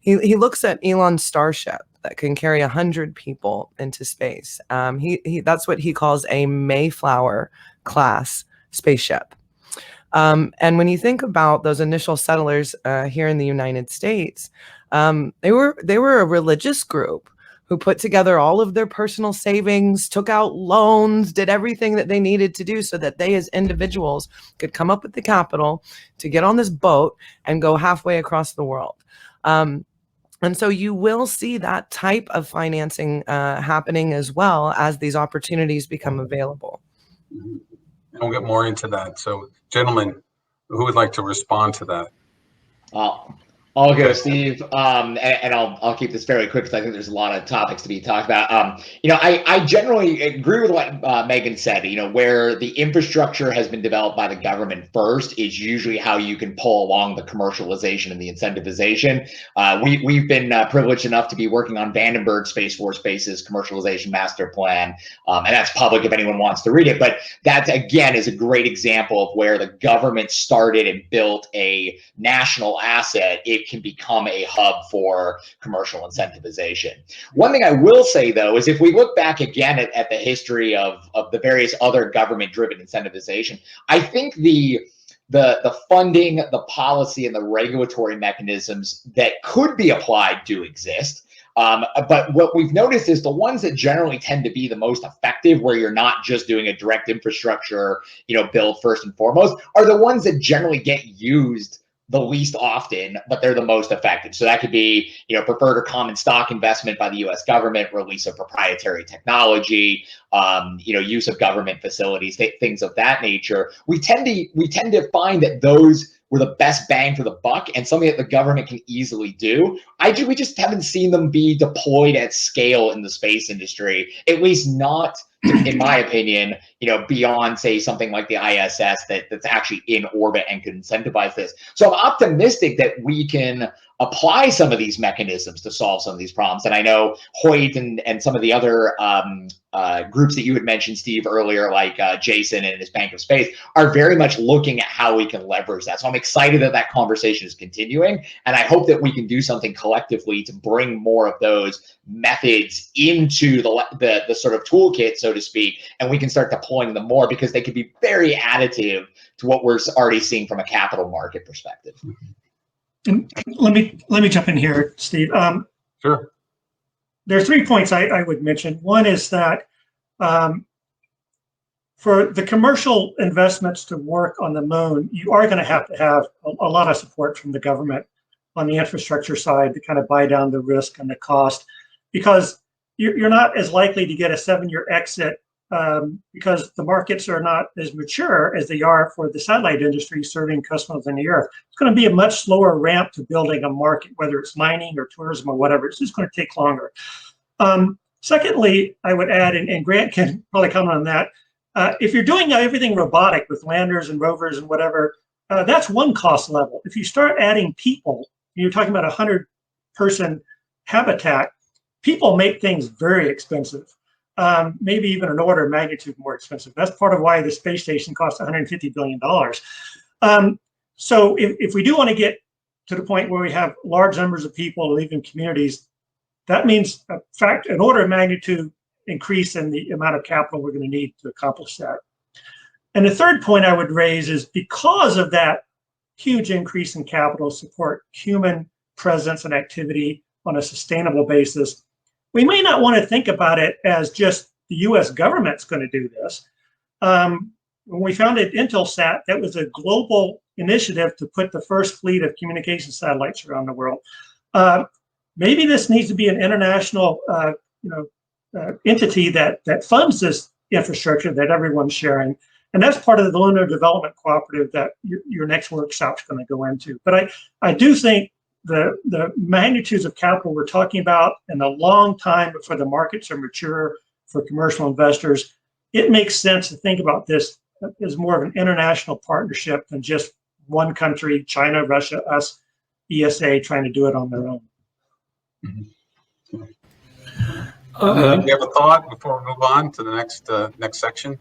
He looks at Elon's Starship that can carry 100 people into space. That's what he calls a Mayflower class spaceship. And when you think about those initial settlers here in the United States, they were a religious group who put together all of their personal savings, took out loans, did everything that they needed to do so that they as individuals could come up with the capital to get on this boat and go halfway across the world. And so you will see that type of financing happening as well as these opportunities become available. We'll get more into that. So, gentlemen, who would like to respond to that? I'll go, Steve, and I'll keep this fairly quick because I think there's a lot of topics to be talked about. I generally agree with what Megan said. Where the infrastructure has been developed by the government first is usually how you can pull along the commercialization and the incentivization. We've been privileged enough to be working on Vandenberg Space Force Base's commercialization master plan, and that's public if anyone wants to read it. But that, again, is a great example of where the government started and built a national asset. It can become a hub for commercial incentivization. One thing I will say, though, is if we look back again at the history of the various other government-driven incentivization, I think the funding, the policy, and the regulatory mechanisms that could be applied do exist. But what we've noticed is the ones that generally tend to be the most effective, where you're not just doing a direct infrastructure, build first and foremost, are the ones that generally get used the least often, but they're the most effective. So that could be, preferred or common stock investment by the U.S. government, release of proprietary technology, use of government facilities, things of that nature. We tend to find that those were the best bang for the buck and something that the government can easily do. We just haven't seen them be deployed at scale in the space industry, at least not, in my opinion, beyond, say, something like the ISS that's actually in orbit and can incentivize this. So I'm optimistic that we can apply some of these mechanisms to solve some of these problems. And I know Hoyt and some of the other groups that you had mentioned, Steve, earlier, like Jason and his Bank of Space, are very much looking at how we can leverage that. So I'm excited that conversation is continuing, and I hope that we can do something collectively to bring more of those methods into the sort of toolkit, so to speak, and we can start deploying them more, because they could be very additive to what we're already seeing from a capital market perspective. And let me jump in here, Steve. Sure. there are 3 points I would mention. One is that for the commercial investments to work on the moon, you are going to have a lot of support from the government on the infrastructure side to kind of buy down the risk and the cost, because you're not as likely to get a 7-year exit because the markets are not as mature as they are for the satellite industry serving customers on the Earth. It's going to be a much slower ramp to building a market, whether it's mining or tourism or whatever. It's just going to take longer. Secondly, I would add, and Grant can probably comment on that, if you're doing everything robotic with landers and rovers and whatever, that's one cost level. If you start adding people, you're talking about 100-person habitat, people make things very expensive, maybe even an order of magnitude more expensive. That's part of why the space station costs $150 billion. So if we do want to get to the point where we have large numbers of people leaving communities, that means an order of magnitude increase in the amount of capital we're going to need to accomplish that. And the third point I would raise is, because of that huge increase in capital support, human presence and activity on a sustainable basis, we may not want to think about it as just the US government's going to do this. When we founded Intelsat, that was a global initiative to put the first fleet of communication satellites around the world. Maybe this needs to be an international entity that funds this infrastructure that everyone's sharing. And that's part of the Lunar Development Cooperative that your next workshop's going to go into. But I do think the magnitudes of capital we're talking about, and the long time before the markets are mature for commercial investors, it makes sense to think about this as more of an international partnership than just one country, China, Russia, us, ESA, trying to do it on their own. Mm-hmm. You have a thought before we move on to the next section?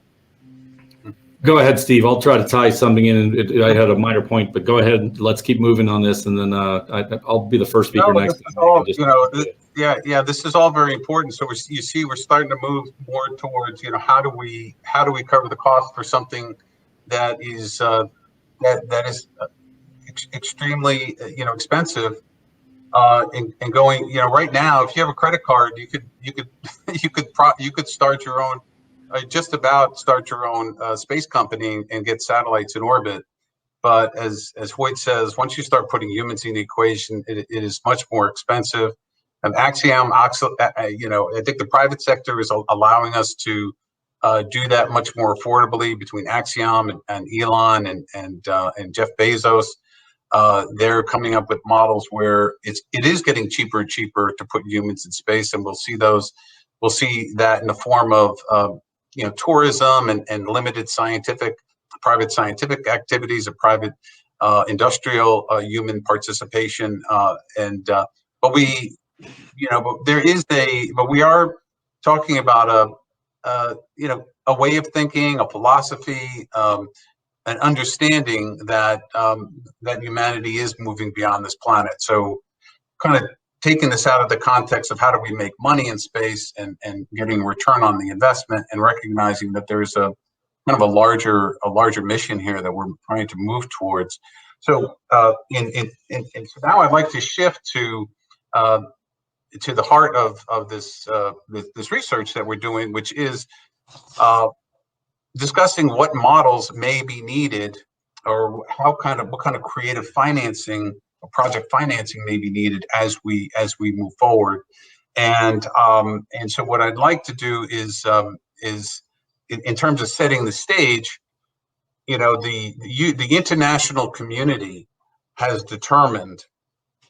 Go ahead, Steve. I'll try to tie something in. I had a minor point, but go ahead. Let's keep moving on this, and then I'll be the first speaker next time. Yeah, this is all very important. So you see, we're starting to move more towards, how do we cover the cost for something that is extremely expensive. And going, right now, if you have a credit card, you could start your own, just about start your own space company and get satellites in orbit. But as Hoyt says, once you start putting humans in the equation, it is much more expensive. And Axiom, I think the private sector is allowing us to do that much more affordably between Axiom and Elon and Jeff Bezos. They're coming up with models where it is getting cheaper and cheaper to put humans in space, and we'll see that in the form of tourism and limited private scientific activities, of private industrial human participation, but we are talking about a way of thinking, a philosophy, an understanding that that humanity is moving beyond this planet. So kind of taking this out of the context of how do we make money in space and getting a return on the investment, and recognizing that there's a kind of a larger mission here that we're trying to move towards. So so now I'd like to shift to the heart of this this research that we're doing, which is discussing what models may be needed, or what kind of creative financing or project financing may be needed as we move forward. And so what I'd like to do is in terms of setting the stage, the international community has determined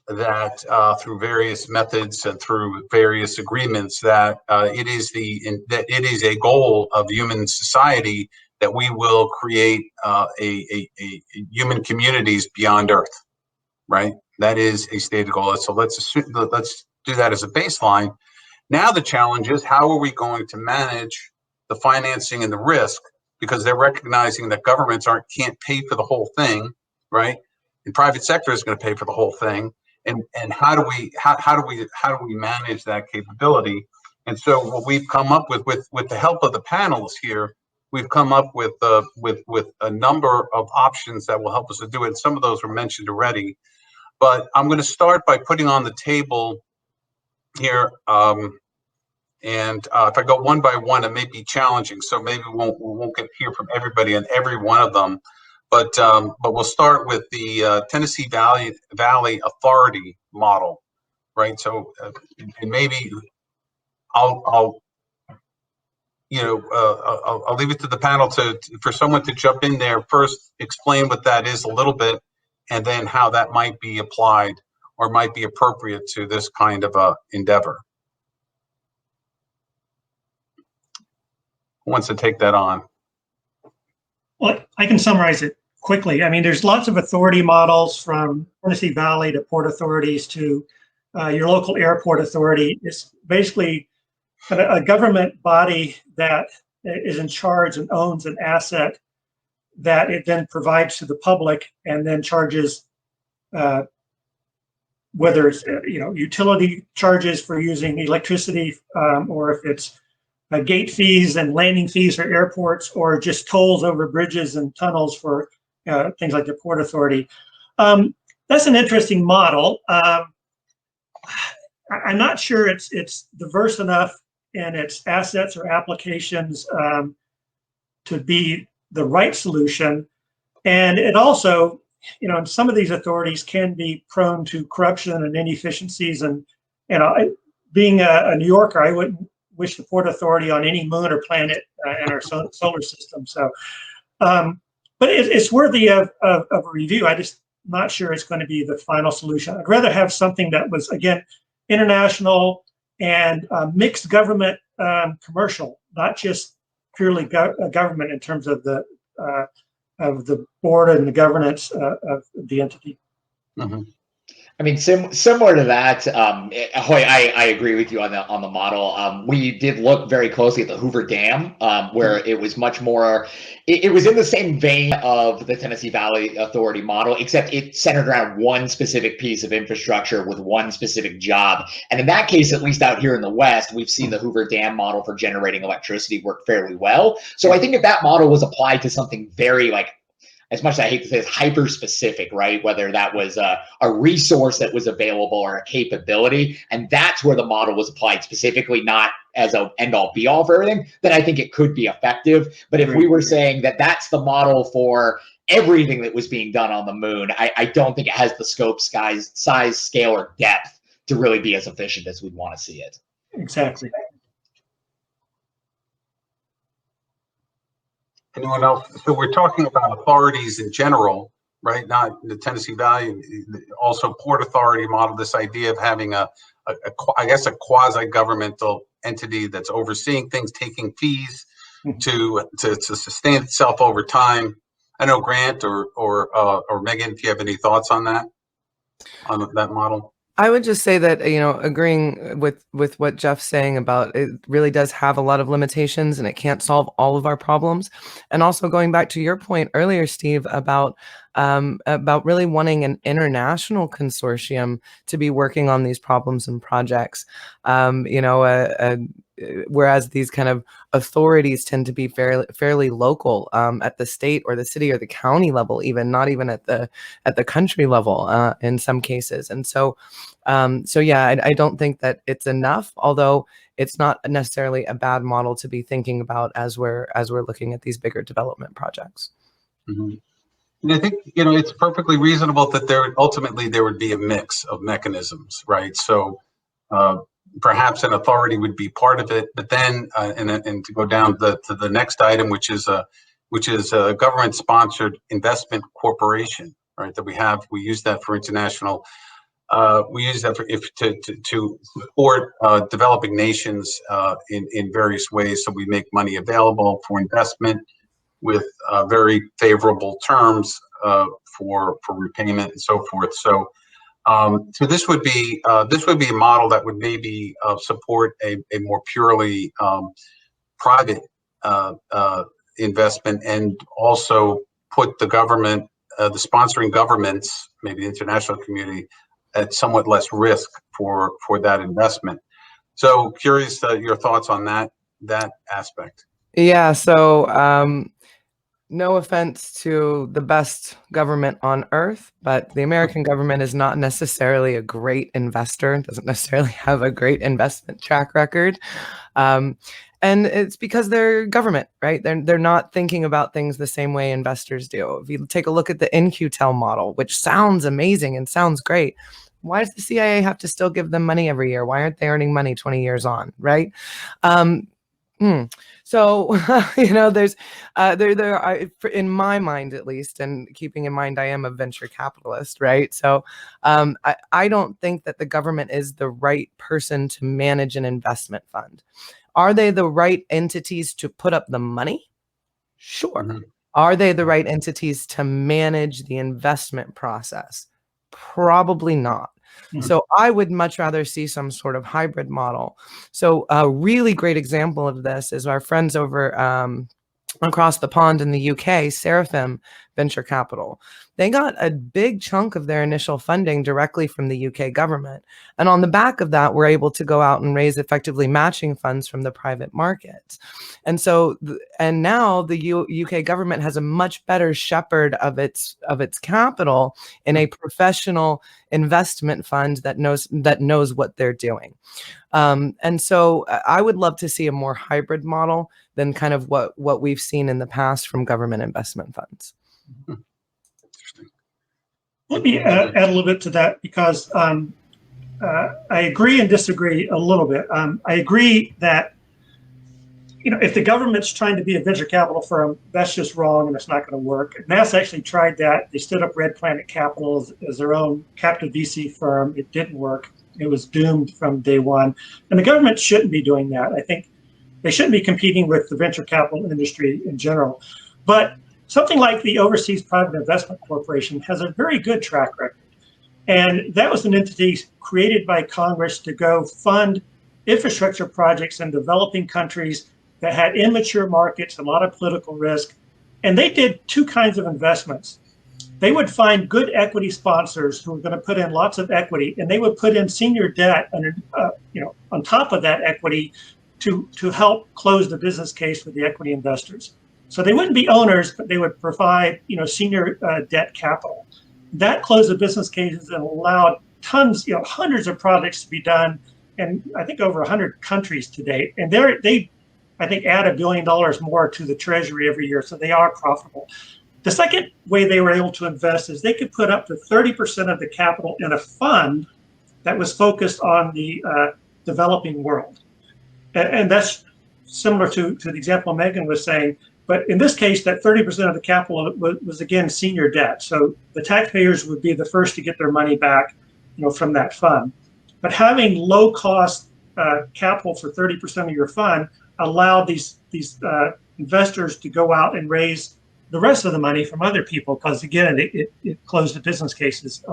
that through various methods and through various agreements that it is a goal of human society that we will create a human communities beyond Earth, right? That is a stated goal. So let's do that as a baseline. Now the challenge is, how are we going to manage the financing and the risk, because they're recognizing that governments can't pay for the whole thing, right? And private sector is going to pay for the whole thing. And how do we manage that capability? And so what we've come up with the help of the panelists here, we've come up with a number of options that will help us to do it. Some of those were mentioned already, but I'm going to start by putting on the table here And if I go one by one, it may be challenging. So maybe we won't get hear from everybody on every one of them. But we'll start with the Tennessee Valley Authority model, right? So and maybe I'll leave it to the panel for someone to jump in there first, explain what that is a little bit, and then how that might be applied or might be appropriate to this kind of a endeavor. Who wants to take that on? Well, I can summarize it quickly. I mean, there's lots of authority models, from Tennessee Valley to port authorities to your local airport authority. It's basically a government body that is in charge and owns an asset that it then provides to the public, and then charges, whether it's utility charges for using electricity, or if it's gate fees and landing fees for airports, or just tolls over bridges and tunnels for things like the Port Authority. That's an interesting model. I'm not sure it's diverse enough in its assets or applications to be the right solution. And it also, and some of these authorities can be prone to corruption and inefficiencies. And being a New Yorker, I wouldn't wish the Port Authority on any moon or planet in our solar system. So, but it's worthy of a review. I just not sure it's going to be the final solution. I'd rather have something that was, again, international and mixed government, commercial, not just purely government in terms of the board and the governance of the entity. Mm-hmm. I mean, similar to that, Hoy, I agree with you on the model. We did look very closely at the Hoover Dam, where it was much more. It was in the same vein of the Tennessee Valley Authority model, except it centered around one specific piece of infrastructure with one specific job. And in that case, at least out here in the West, we've seen the Hoover Dam model for generating electricity work fairly well. So I think if that model was applied to something very, as much as I hate to say it's hyper specific, right? Whether that was a resource that was available or a capability, and that's where the model was applied specifically, not as an end all be all for everything, then I think it could be effective. But if we were saying that that's the model for everything that was being done on the moon, I don't think it has the scope, size, scale, or depth to really be as efficient as we'd want to see it. Exactly. Anyone else? So we're talking about authorities in general, right? Not the Tennessee Valley, also Port Authority model, this idea of having I guess a quasi-governmental entity that's overseeing things, taking fees to sustain itself over time. I know Grant or Megan, if you have any thoughts on that model. I would just say that, agreeing with what Jeff's saying about it really does have a lot of limitations and it can't solve all of our problems. And also going back to your point earlier, Steve, about really wanting an international consortium to be working on these problems and projects. Whereas these kind of authorities tend to be fairly local at the state or the city or the county level, even not even at the country level in some cases. And so yeah, I don't think that it's enough, although it's not necessarily a bad model to be thinking about as we're looking at these bigger development projects. Mm-hmm. And I think it's perfectly reasonable that there would be a mix of mechanisms, right? So perhaps an authority would be part of it, but then and to go down to the next item, which is a government-sponsored investment corporation, right? That we use that for international. We use that to support developing nations in various ways. So we make money available for investment with very favorable terms for repayment and so forth. So this would be a model that would maybe support a more purely private investment, and also put the government, the sponsoring governments, maybe the international community, at somewhat less risk for that investment. So curious your thoughts on that aspect. Yeah. So no offense to the best government on earth, but the American government is not necessarily a great investor, doesn't necessarily have a great investment track record. And it's because they're government, right? They're not thinking about things the same way investors do. If you take a look at the NQTEL model, which sounds amazing and sounds great, why does the CIA have to still give them money every year? Why aren't they earning money 20 years on, right? So, there's there are, in my mind at least, and keeping in mind I am a venture capitalist, right? So I don't think that the government is the right person to manage an investment fund. Are they the right entities to put up the money? Sure. Mhm. Are they the right entities to manage the investment process? Probably not. So I would much rather see some sort of hybrid model. So a really great example of this is our friends over across the pond in the UK, Seraphim Venture Capital. They got a big chunk of their initial funding directly from the UK government. And on the back of that, we're able to go out and raise effectively matching funds from the private markets. And so, and now the UK government has a much better shepherd of its capital in a professional investment fund that knows what they're doing. And so I would love to see a more hybrid model than kind of what we've seen in the past from government investment funds. Let me add a little bit to that, because I agree and disagree a little bit. I agree that, if the government's trying to be a venture capital firm, that's just wrong and it's not going to work. NASA actually tried that. They stood up Red Planet Capital as their own captive VC firm. It didn't work. It was doomed from day one. And the government shouldn't be doing that. I think they shouldn't be competing with the venture capital industry in general. But something like the Overseas Private Investment Corporation has a very good track record. And that was an entity created by Congress to go fund infrastructure projects in developing countries that had immature markets, a lot of political risk. And they did two kinds of investments. They would find good equity sponsors who were going to put in lots of equity, and they would put in senior debt on top of that equity to help close the business case for the equity investors. So they wouldn't be owners, but they would provide senior debt capital. That closed the business cases and allowed tons, hundreds of projects to be done, and I think over 100 countries to date. And they I think add $1 billion more to the treasury every year, so they are profitable. The second way they were able to invest is they could put up to 30% of the capital in a fund that was focused on the developing world. And that's similar to the example Megan was saying. But in this case, that 30% of the capital was again senior debt. So the taxpayers would be the first to get their money back, from that fund. But having low cost capital for 30% of your fund allowed these investors to go out and raise the rest of the money from other people, because again, it closed the business cases.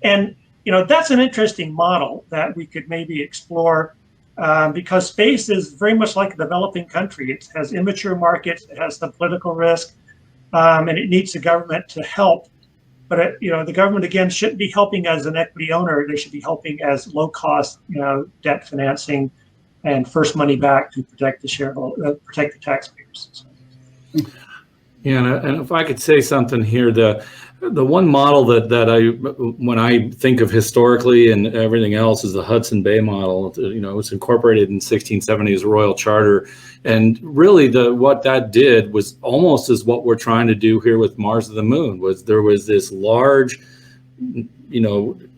And that's an interesting model that we could maybe explore, because space is very much like a developing country. It has immature markets, it has some political risk, and it needs the government to help. But the government again shouldn't be helping as an equity owner. They should be helping as low cost, debt financing and first money back to protect the shareholder, protect the taxpayers. Yeah, and if I could say something here, the one model that I, when I think of historically and everything else, is the Hudson Bay model. It was incorporated in 1670 as a royal charter, and really what that did was almost as what we're trying to do here with Mars and the Moon. There was this large,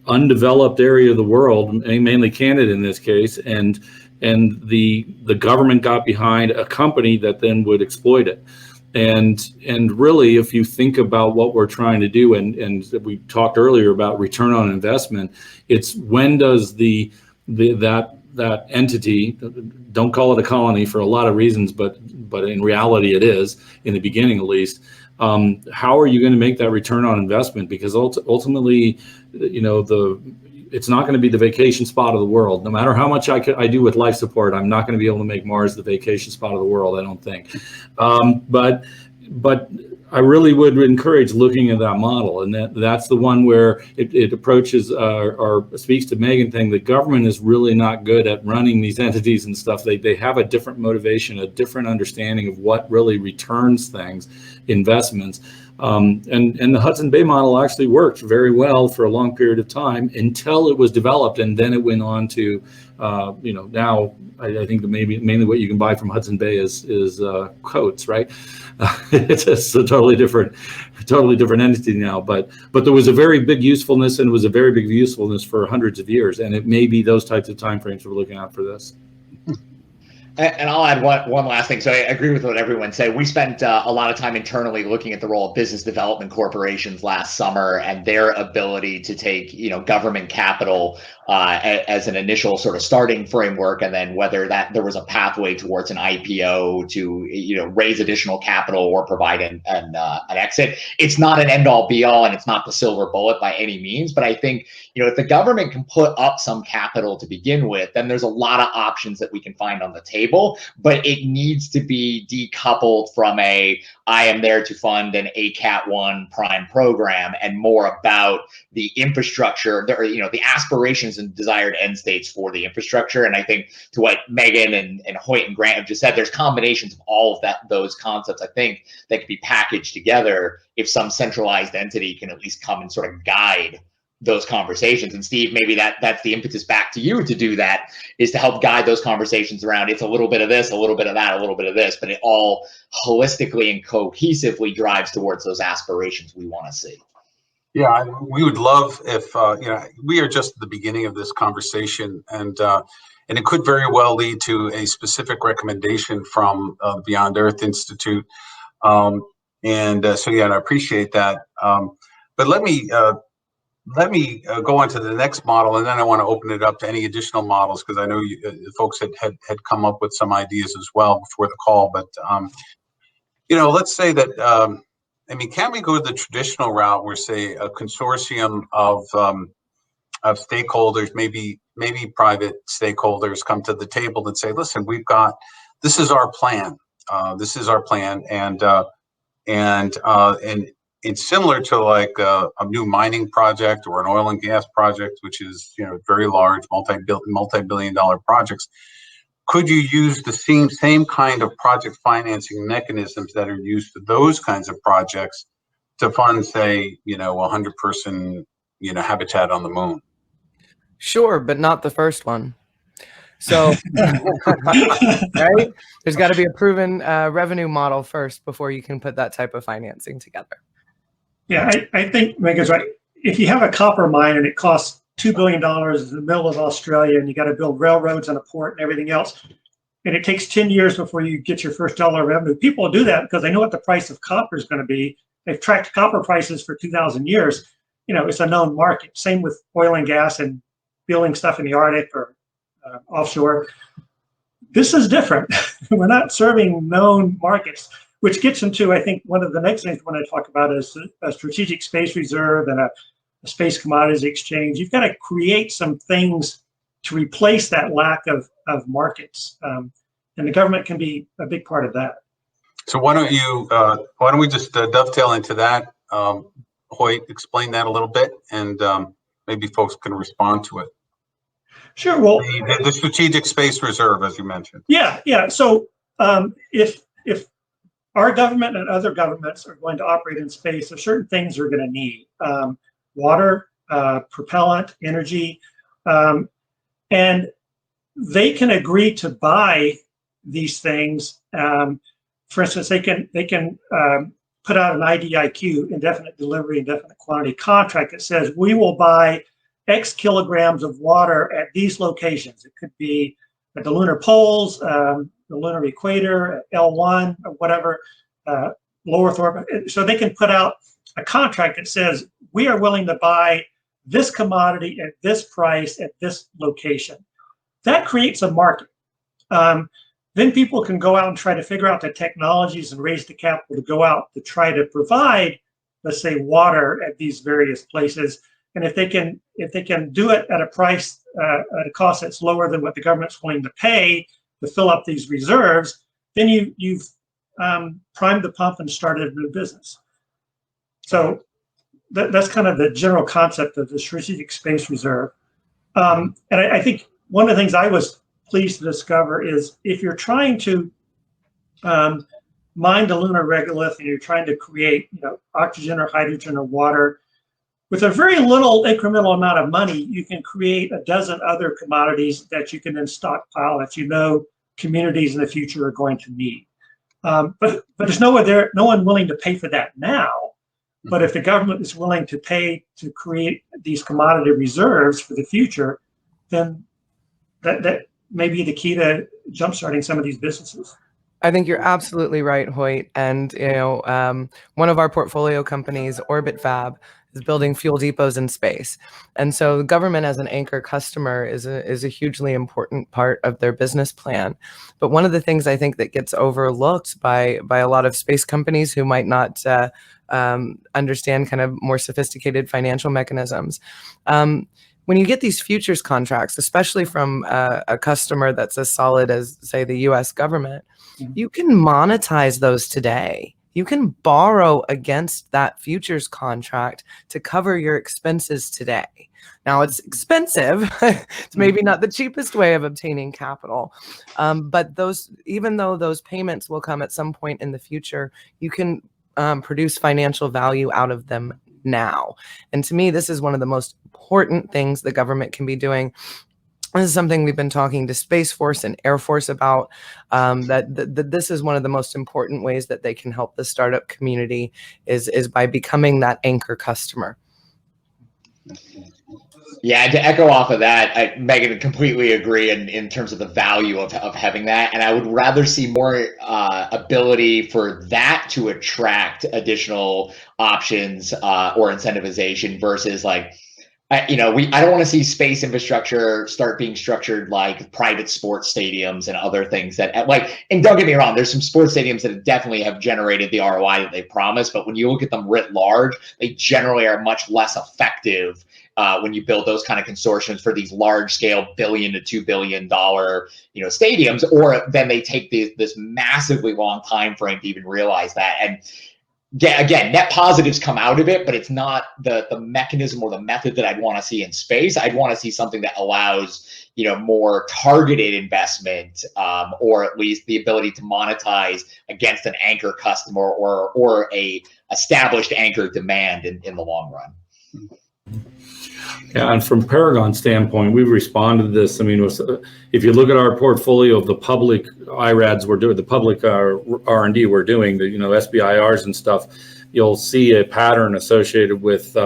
undeveloped area of the world, mainly Canada in this case, and the government got behind a company that then would exploit it. And really, if you think about what we're trying to do, and we talked earlier about return on investment, it's when does that entity, don't call it a colony for a lot of reasons, but in reality it is, in the beginning at least, how are you going to make that return on investment? Because ultimately, it's not going to be the vacation spot of the world. No matter how much I do with life support, I'm not going to be able to make Mars the vacation spot of the world, I don't think. But I really would encourage looking at that model, and that's the one where it approaches or speaks to Megan thing. The government is really not good at running these entities and stuff. They have a different motivation, a different understanding of what really returns things, investments. And the Hudson Bay model actually worked very well for a long period of time until it was developed, and then it went on to, now I think that mainly what you can buy from Hudson Bay is quotes, right? It's a totally different entity now. But there was a very big usefulness, and it was a very big usefulness for hundreds of years, and it may be those types of timeframes we're looking at for this. And I'll add one last thing. So I agree with what everyone said. We spent a lot of time internally looking at the role of business development corporations last summer and their ability to take, government capital as an initial sort of starting framework, and then whether that there was a pathway towards an IPO to raise additional capital or provide an exit. It's not an end all be all, and it's not the silver bullet by any means. But I think if the government can put up some capital to begin with, then there's a lot of options that we can find on the table. But it needs to be decoupled from I am there to fund an ACAT 1 prime program, and more about the infrastructure, the aspirations and desired end states for the infrastructure. And I think to what Megan and Hoyt and Grant have just said, there's combinations of all of those concepts, I think, that could be packaged together if some centralized entity can at least come and sort of guide those conversations. And Steve, maybe that's the impetus back to you to do that, is to help guide those conversations around. It's a little bit of this, a little bit of that, a little bit of this, but it all holistically and cohesively drives towards those aspirations we want to see. Yeah, we would love if we are just at the beginning of this conversation, and it could very well lead to a specific recommendation from Beyond Earth Institute. So I appreciate that. But let me go on to the next model, and then I want to open it up to any additional models, because I know folks had come up with some ideas as well before the call. But let's say that can we go the traditional route where, say, a consortium of stakeholders, maybe private stakeholders, come to the table and say, listen, this is our plan. And it's similar to like a new mining project or an oil and gas project, which is very large, multi-billion-dollar projects. Could you use the same kind of project financing mechanisms that are used for those kinds of projects to fund, say, 100-person habitat on the moon? Sure, but not the first one. So, right? There's got to be a proven revenue model first before you can put that type of financing together. Yeah, I think Megan's right. If you have a copper mine and it costs $2 billion in the middle of Australia, and you got to build railroads and a port and everything else, and it takes 10 years before you get your first dollar of revenue, people do that because they know what the price of copper is going to be. They've tracked copper prices for 2,000 years. It's a known market. Same with oil and gas and building stuff in the Arctic or offshore. This is different. We're not serving known markets, which gets into, I think, one of the next things when I talk about is a strategic space reserve and a space commodities exchange. You've got to create some things to replace that lack of markets, and the government can be a big part of that. So why don't we just dovetail into that? Hoyt, explain that a little bit, and maybe folks can respond to it. Sure. Well, the strategic space reserve, as you mentioned. Yeah. So if our government and other governments are going to operate in space, there's certain things they're going to need: water, propellant, energy, and they can agree to buy these things. For instance, they can put out an IDIQ, indefinite delivery, indefinite quantity contract, that says we will buy X kilograms of water at these locations. It could be at the lunar poles, the lunar equator, at L1, or whatever, low Earth orbit. So they can put out a contract that says we are willing to buy this commodity at this price at this location. That creates a market. Then people can go out and try to figure out the technologies and raise the capital to go out to try to provide, let's say, water at these various places. And if they can do it at a price, at a cost that's lower than what the government's willing to pay to fill up these reserves, then you've primed the pump and started a new business. So that's kind of the general concept of the strategic space reserve. And I think one of the things I was pleased to discover is if you're trying to mine the lunar regolith and you're trying to create, oxygen or hydrogen or water, with a very little incremental amount of money, you can create a dozen other commodities that you can then stockpile that communities in the future are going to need. But there's no one willing to pay for that now. But if the government is willing to pay to create these commodity reserves for the future, then that may be the key to jumpstarting some of these businesses. I think you're absolutely right, Hoyt. And one of our portfolio companies, Orbit Fab, is building fuel depots in space. And so the government as an anchor customer is a hugely important part of their business plan. But one of the things I think that gets overlooked by a lot of space companies who might not understand kind of more sophisticated financial mechanisms, when you get these futures contracts, especially from a customer that's as solid as, say, the US government, you can monetize those today. You can borrow against that futures contract to cover your expenses today. Now, it's expensive. It's maybe not the cheapest way of obtaining capital. But even though those payments will come at some point in the future, you can produce financial value out of them now. And to me, this is one of the most important things the government can be doing. This is something we've been talking to Space Force and Air Force about, that this is one of the most important ways that they can help the startup community is by becoming that anchor customer. Yeah, and to echo off of that, Megan, completely agree in terms of the value of having that. And I would rather see more ability for that to attract additional options or incentivization versus I don't want to see space infrastructure start being structured like private sports stadiums and other things that and don't get me wrong, there's some sports stadiums that definitely have generated the ROI that they promised, but when you look at them writ large, they generally are much less effective when you build those kind of consortiums for these large scale $1 billion to $2 billion stadiums, or then they take this massively long time frame to even realize that. And again, net positives come out of it, but it's not the mechanism or the method that I'd want to see in space. I'd want to see something that allows, more targeted investment, or at least the ability to monetize against an anchor customer or a established anchor demand in the long run. Yeah, and from Paragon's standpoint, we've responded to this. I mean, if you look at our portfolio of the public IRADs we're doing, the public R&D we're doing, the SBIRs and stuff, you'll see a pattern associated with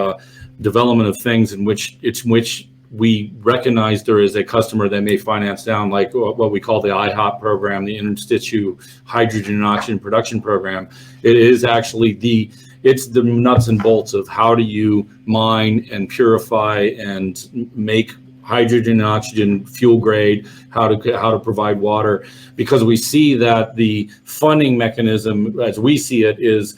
development of things in which we recognize there is a customer that may finance down, like what we call the IHOP program, the In Situ Hydrogen and Oxygen Production Program. It is actually it's the nuts and bolts of how do you mine and purify and make hydrogen and oxygen fuel grade, how to provide water, because we see that the funding mechanism, as we see it, is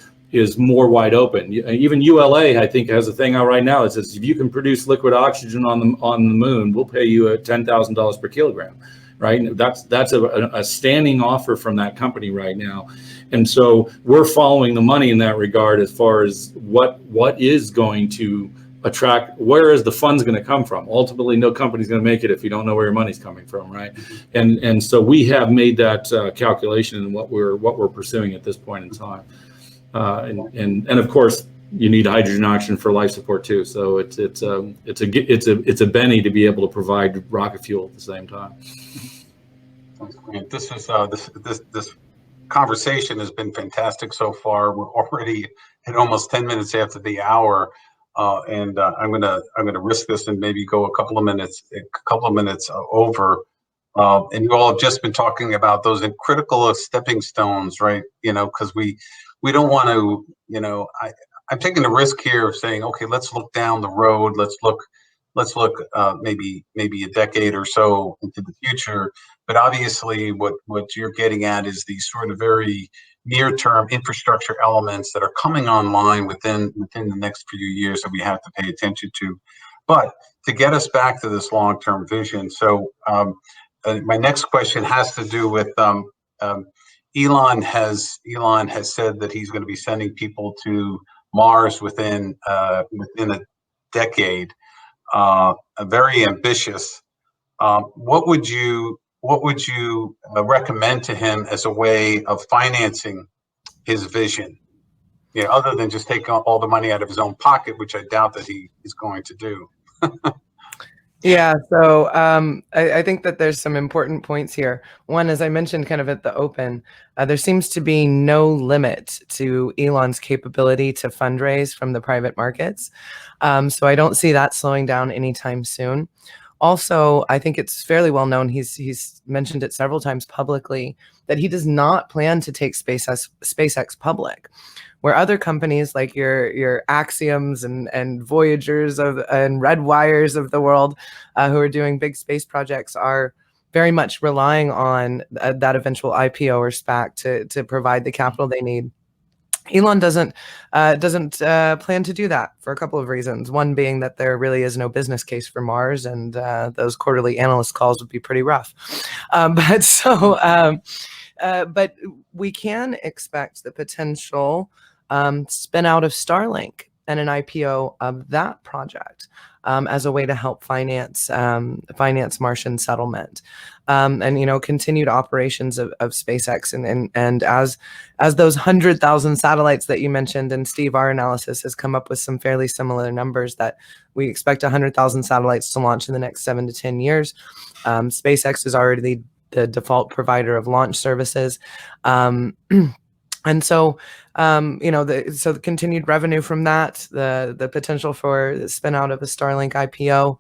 more wide open. Even ULA, I think, has a thing out right now that says if you can produce liquid oxygen on the moon, we'll pay you $10,000 per kilogram. Right, that's a standing offer from that company right now, and so we're following the money in that regard as far as what is going to attract, where is the funds going to come from. Ultimately, no company's going to make it if you don't know where your money's coming from, right? And so we have made that calculation in what we're pursuing at this point in time, and of course you need hydrogen and oxygen for life support too. So it's a Benny to be able to provide rocket fuel at the same time. That's great. This conversation has been fantastic so far. We're already at almost 10 minutes after the hour, and I'm gonna risk this and maybe go a couple of minutes over. And you all have just been talking about those critical stepping stones, right? Because we don't want to, I'm taking the risk here of saying, okay, let's look down the road. Let's look maybe a decade or so into the future. But obviously, what you're getting at is these sort of very near-term infrastructure elements that are coming online within the next few years that we have to pay attention to. But to get us back to this long-term vision, so my next question has to do with Elon has said that he's going to be sending people to Mars within a decade. Very ambitious. What would you recommend to him as a way of financing his vision? Other than just taking all the money out of his own pocket, which I doubt that he is going to do. Yeah, so I think that there's some important points here. One, as I mentioned kind of at the open, there seems to be no limit to Elon's capability to fundraise from the private markets. So I don't see that slowing down anytime soon. Also, I think it's fairly well known, he's mentioned it several times publicly, that he does not plan to take SpaceX public. Where other companies like your Axioms and Voyagers and Redwires of the world who are doing big space projects are very much relying on that eventual IPO or SPAC to provide the capital they need. Elon doesn't plan to do that for a couple of reasons. One being that there really is no business case for Mars, and those quarterly analyst calls would be pretty rough. But we can expect the potential spin out of Starlink and an IPO of that project as a way to help finance Martian settlement, and continued operations of SpaceX, and as those 100,000 satellites that you mentioned, and Steve, our analysis has come up with some fairly similar numbers that we expect 100,000 satellites to launch in the next 7 to 10 years. SpaceX is already the default provider of launch services. And so, the continued revenue from that, the potential for the spin out of a Starlink IPO,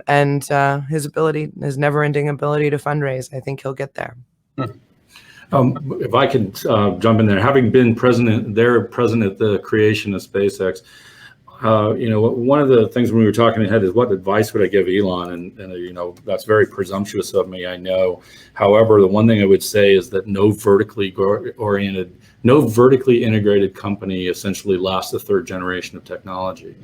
and his never-ending ability to fundraise, I think he'll get there. If I could jump in there, having been present at the creation of SpaceX, one of the things when we were talking ahead is what advice would I give Elon? And that's very presumptuous of me, I know. However, the one thing I would say is that no vertically integrated company essentially lasts the third generation of technology.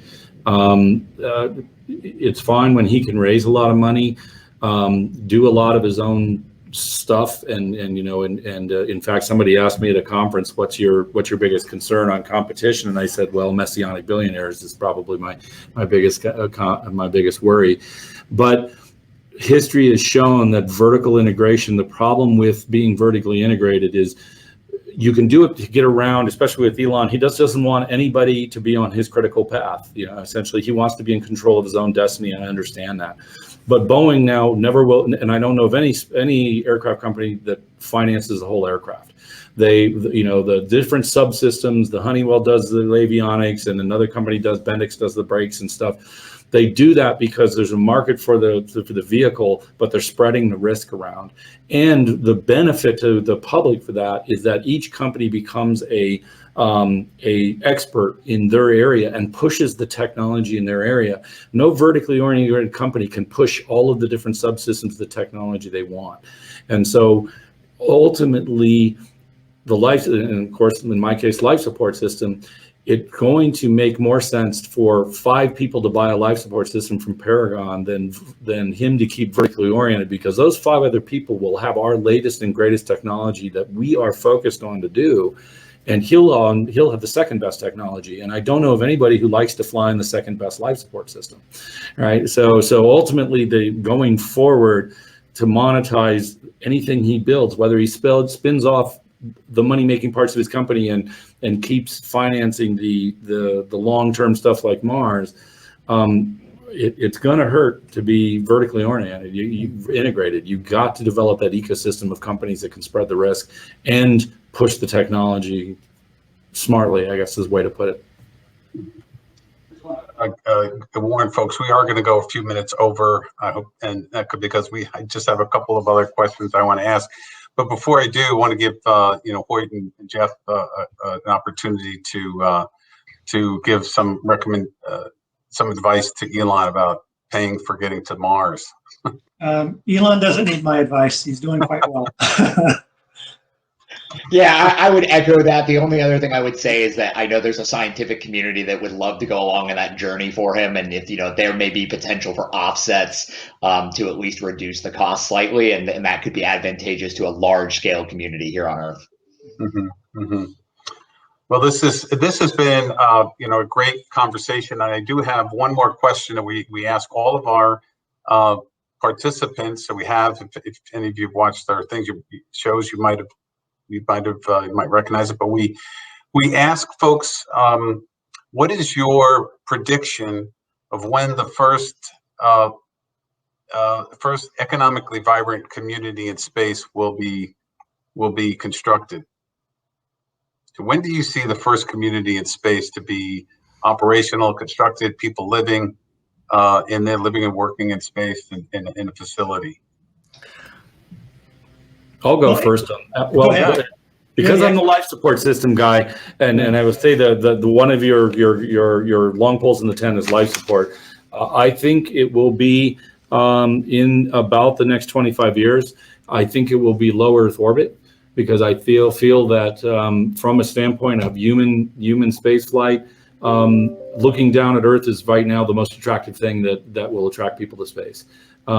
It's fine when he can raise a lot of money, do a lot of his own stuff, and in fact, somebody asked me at a conference, what's your biggest concern on competition? And I said, well, messianic billionaires is probably my biggest worry. But history has shown that vertical integration, the problem with being vertically integrated is you can do it to get around, especially with Elon. He doesn't want anybody to be on his critical path. Essentially, he wants to be in control of his own destiny, and I understand that. But Boeing now never will, and I don't know of any aircraft company that finances the whole aircraft. The different subsystems, the Honeywell does the avionics, and another company Bendix does the brakes and stuff. They do that because there's a market for the vehicle, but they're spreading the risk around. And the benefit to the public for that is that each company becomes a expert in their area and pushes the technology in their area. No vertically oriented company can push all of the different subsystems of the technology they want. And so ultimately, and of course, in my case, life support system, it's going to make more sense for 5 people to buy a life support system from Paragon than him to keep vertically oriented, because those 5 other people will have our latest and greatest technology that we are focused on to do, and he'll have the second best technology. And I don't know of anybody who likes to fly in the second best life support system, right? So ultimately, going forward to monetize anything he builds, whether he spins off the money-making parts of his company and keeps financing the long-term stuff like Mars, it's going to hurt to be vertically oriented. You integrated. You got to develop that ecosystem of companies that can spread the risk and push the technology smartly, I guess is the way to put it. Warn folks, we are going to go a few minutes over, I hope, and that could because I just have a couple of other questions I want to ask. But before I do, I want to give Hoyt and Jeff an opportunity to give some advice to Elon about paying for getting to Mars. Elon doesn't need my advice. He's doing quite well. Yeah, I would echo that. The only other thing I would say is that I know there's a scientific community that would love to go along in that journey for him, and if there may be potential for offsets to at least reduce the cost slightly, and that could be advantageous to a large scale community here on Earth. Mm-hmm, mm-hmm. Well, this has been a great conversation, and I do have one more question that we ask all of our participants. So we have, if any of you have watched our things, shows, you might recognize it, but we ask folks, what is your prediction of when the first economically vibrant community in space will be constructed? So when do you see the first community in space to be operational, constructed, people living and working in space in a facility? I'll go first. Because I'm the life support system guy, and I would say the one of your long poles in the tent is life support. I think it will be in about the next 25 years. I think it will be low Earth orbit, because I feel that from a standpoint of human space flight, looking down at Earth is right now the most attractive thing that will attract people to space. As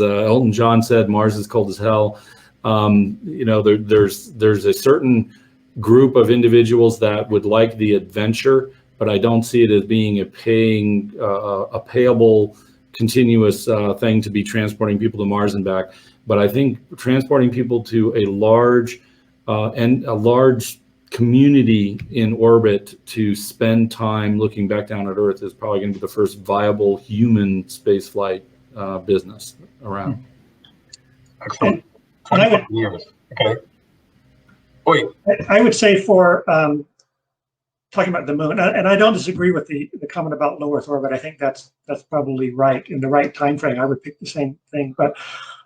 Elton John said, Mars is cold as hell. There's a certain group of individuals that would like the adventure, but I don't see it as being a payable continuous thing to be transporting people to Mars and back. But I think transporting people to a large community in orbit to spend time looking back down at Earth is probably going to be the first viable human space flight business around. Excellent. 25 years. Okay. I would say for talking about the moon, and I don't disagree with the comment about low Earth orbit. I think that's probably right in the right time frame. I would pick the same thing, but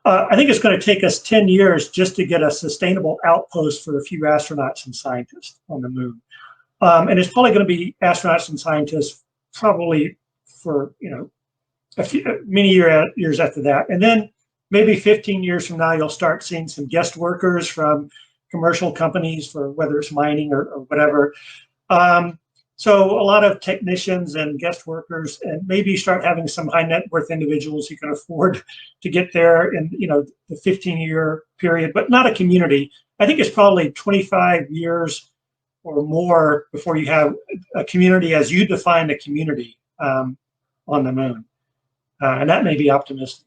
I think it's going to take us 10 years just to get a sustainable outpost for a few astronauts and scientists on the moon. And it's probably going to be astronauts and scientists probably for many years after that. And then maybe 15 years from now, you'll start seeing some guest workers from commercial companies for whether it's mining or whatever. So a lot of technicians and guest workers, and maybe start having some high net worth individuals who can afford to get there in the 15-year period, but not a community. I think it's probably 25 years or more before you have a community as you define a community on the moon, and that may be optimistic.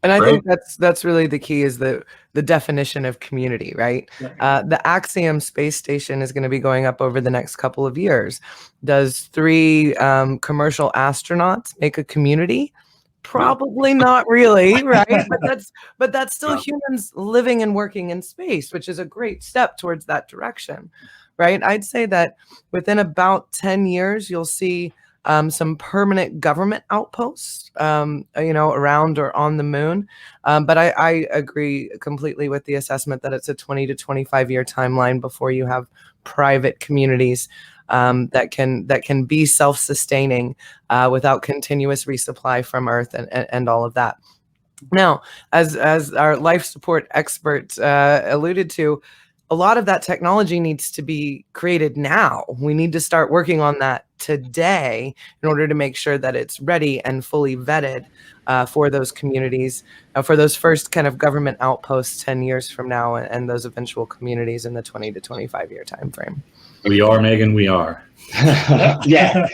And I think that's really the key, is the definition of community, right? Yeah. The Axiom space station is going to be going up over the next couple of years. Does 3 commercial astronauts make a community? Probably not really, right? But that's still humans living and working in space, which is a great step towards that direction, right? I'd say that within about 10 years, you'll see some permanent government outposts, around or on the moon. But I agree completely with the assessment that it's a 20 to 25 year timeline before you have private communities that can be self-sustaining without continuous resupply from Earth and all of that. Now, as our life support expert alluded to, a lot of that technology needs to be created now. We need to start working on that today in order to make sure that it's ready and fully vetted for those communities, for those first kind of government outposts 10 years from now, and those eventual communities in the 20 to 25 year time frame. We are, Megan, we are. Yeah.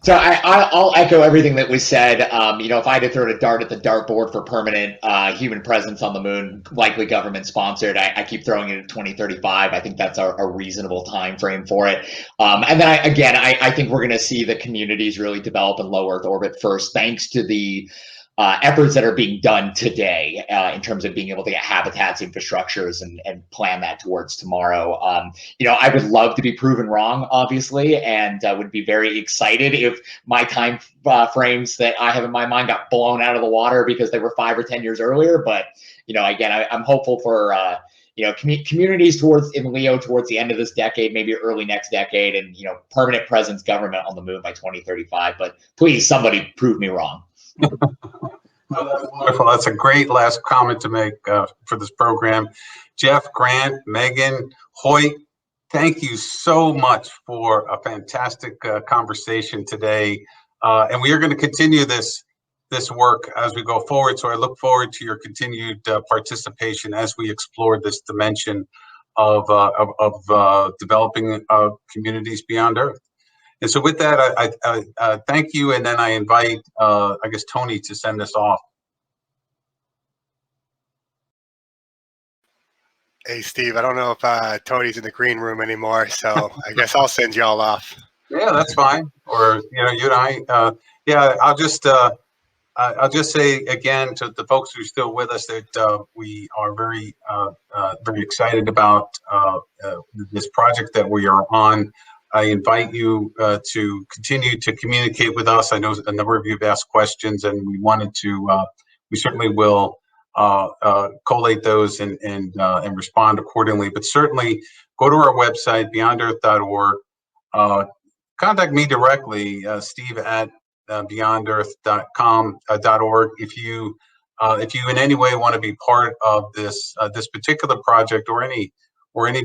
So I'll echo everything that was said. If I had to throw a dart at the dartboard for permanent human presence on the moon, likely government sponsored, I keep throwing it at 2035. I think that's a reasonable time frame for it. And then I think we're going to see the communities really develop in low Earth orbit first, thanks to the efforts that are being done today in terms of being able to get habitats, infrastructures, and plan that towards tomorrow. I would love to be proven wrong, obviously, and would be very excited if my time frames that I have in my mind got blown out of the water because they were 5 or 10 years earlier. But again, I'm hopeful for communities in Leo towards the end of this decade, maybe early next decade, and permanent presence government on the moon by 2035. But please, somebody prove me wrong. Oh, that's wonderful. That's a great last comment to make for this program. Jeff, Grant, Megan, Hoyt, thank you so much for a fantastic conversation today. And we are going to continue this work as we go forward. So I look forward to your continued participation as we explore this dimension of developing communities beyond Earth. And so with that, I thank you, and then I invite, I guess, Tony to send us off. Hey, Steve, I don't know if Tony's in the green room anymore, so I guess I'll send y'all off. Yeah, that's fine. Or, you and I, yeah, I'll just say again to the folks who are still with us that we are very excited about this project that we are on. I invite you to continue to communicate with us. I know a number of you have asked questions, and we wanted to, we certainly will collate those and respond accordingly. But certainly go to our website, beyondearth.org. Contact me directly, Steve at beyondearth.org if you in any way want to be part of this particular project or any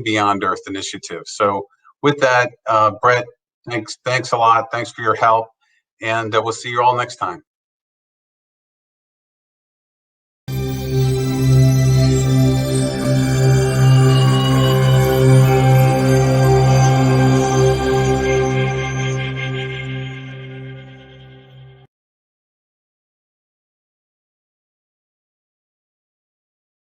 Beyond Earth initiative. So with that, Brett, thanks a lot. Thanks for your help, and we'll see you all next time.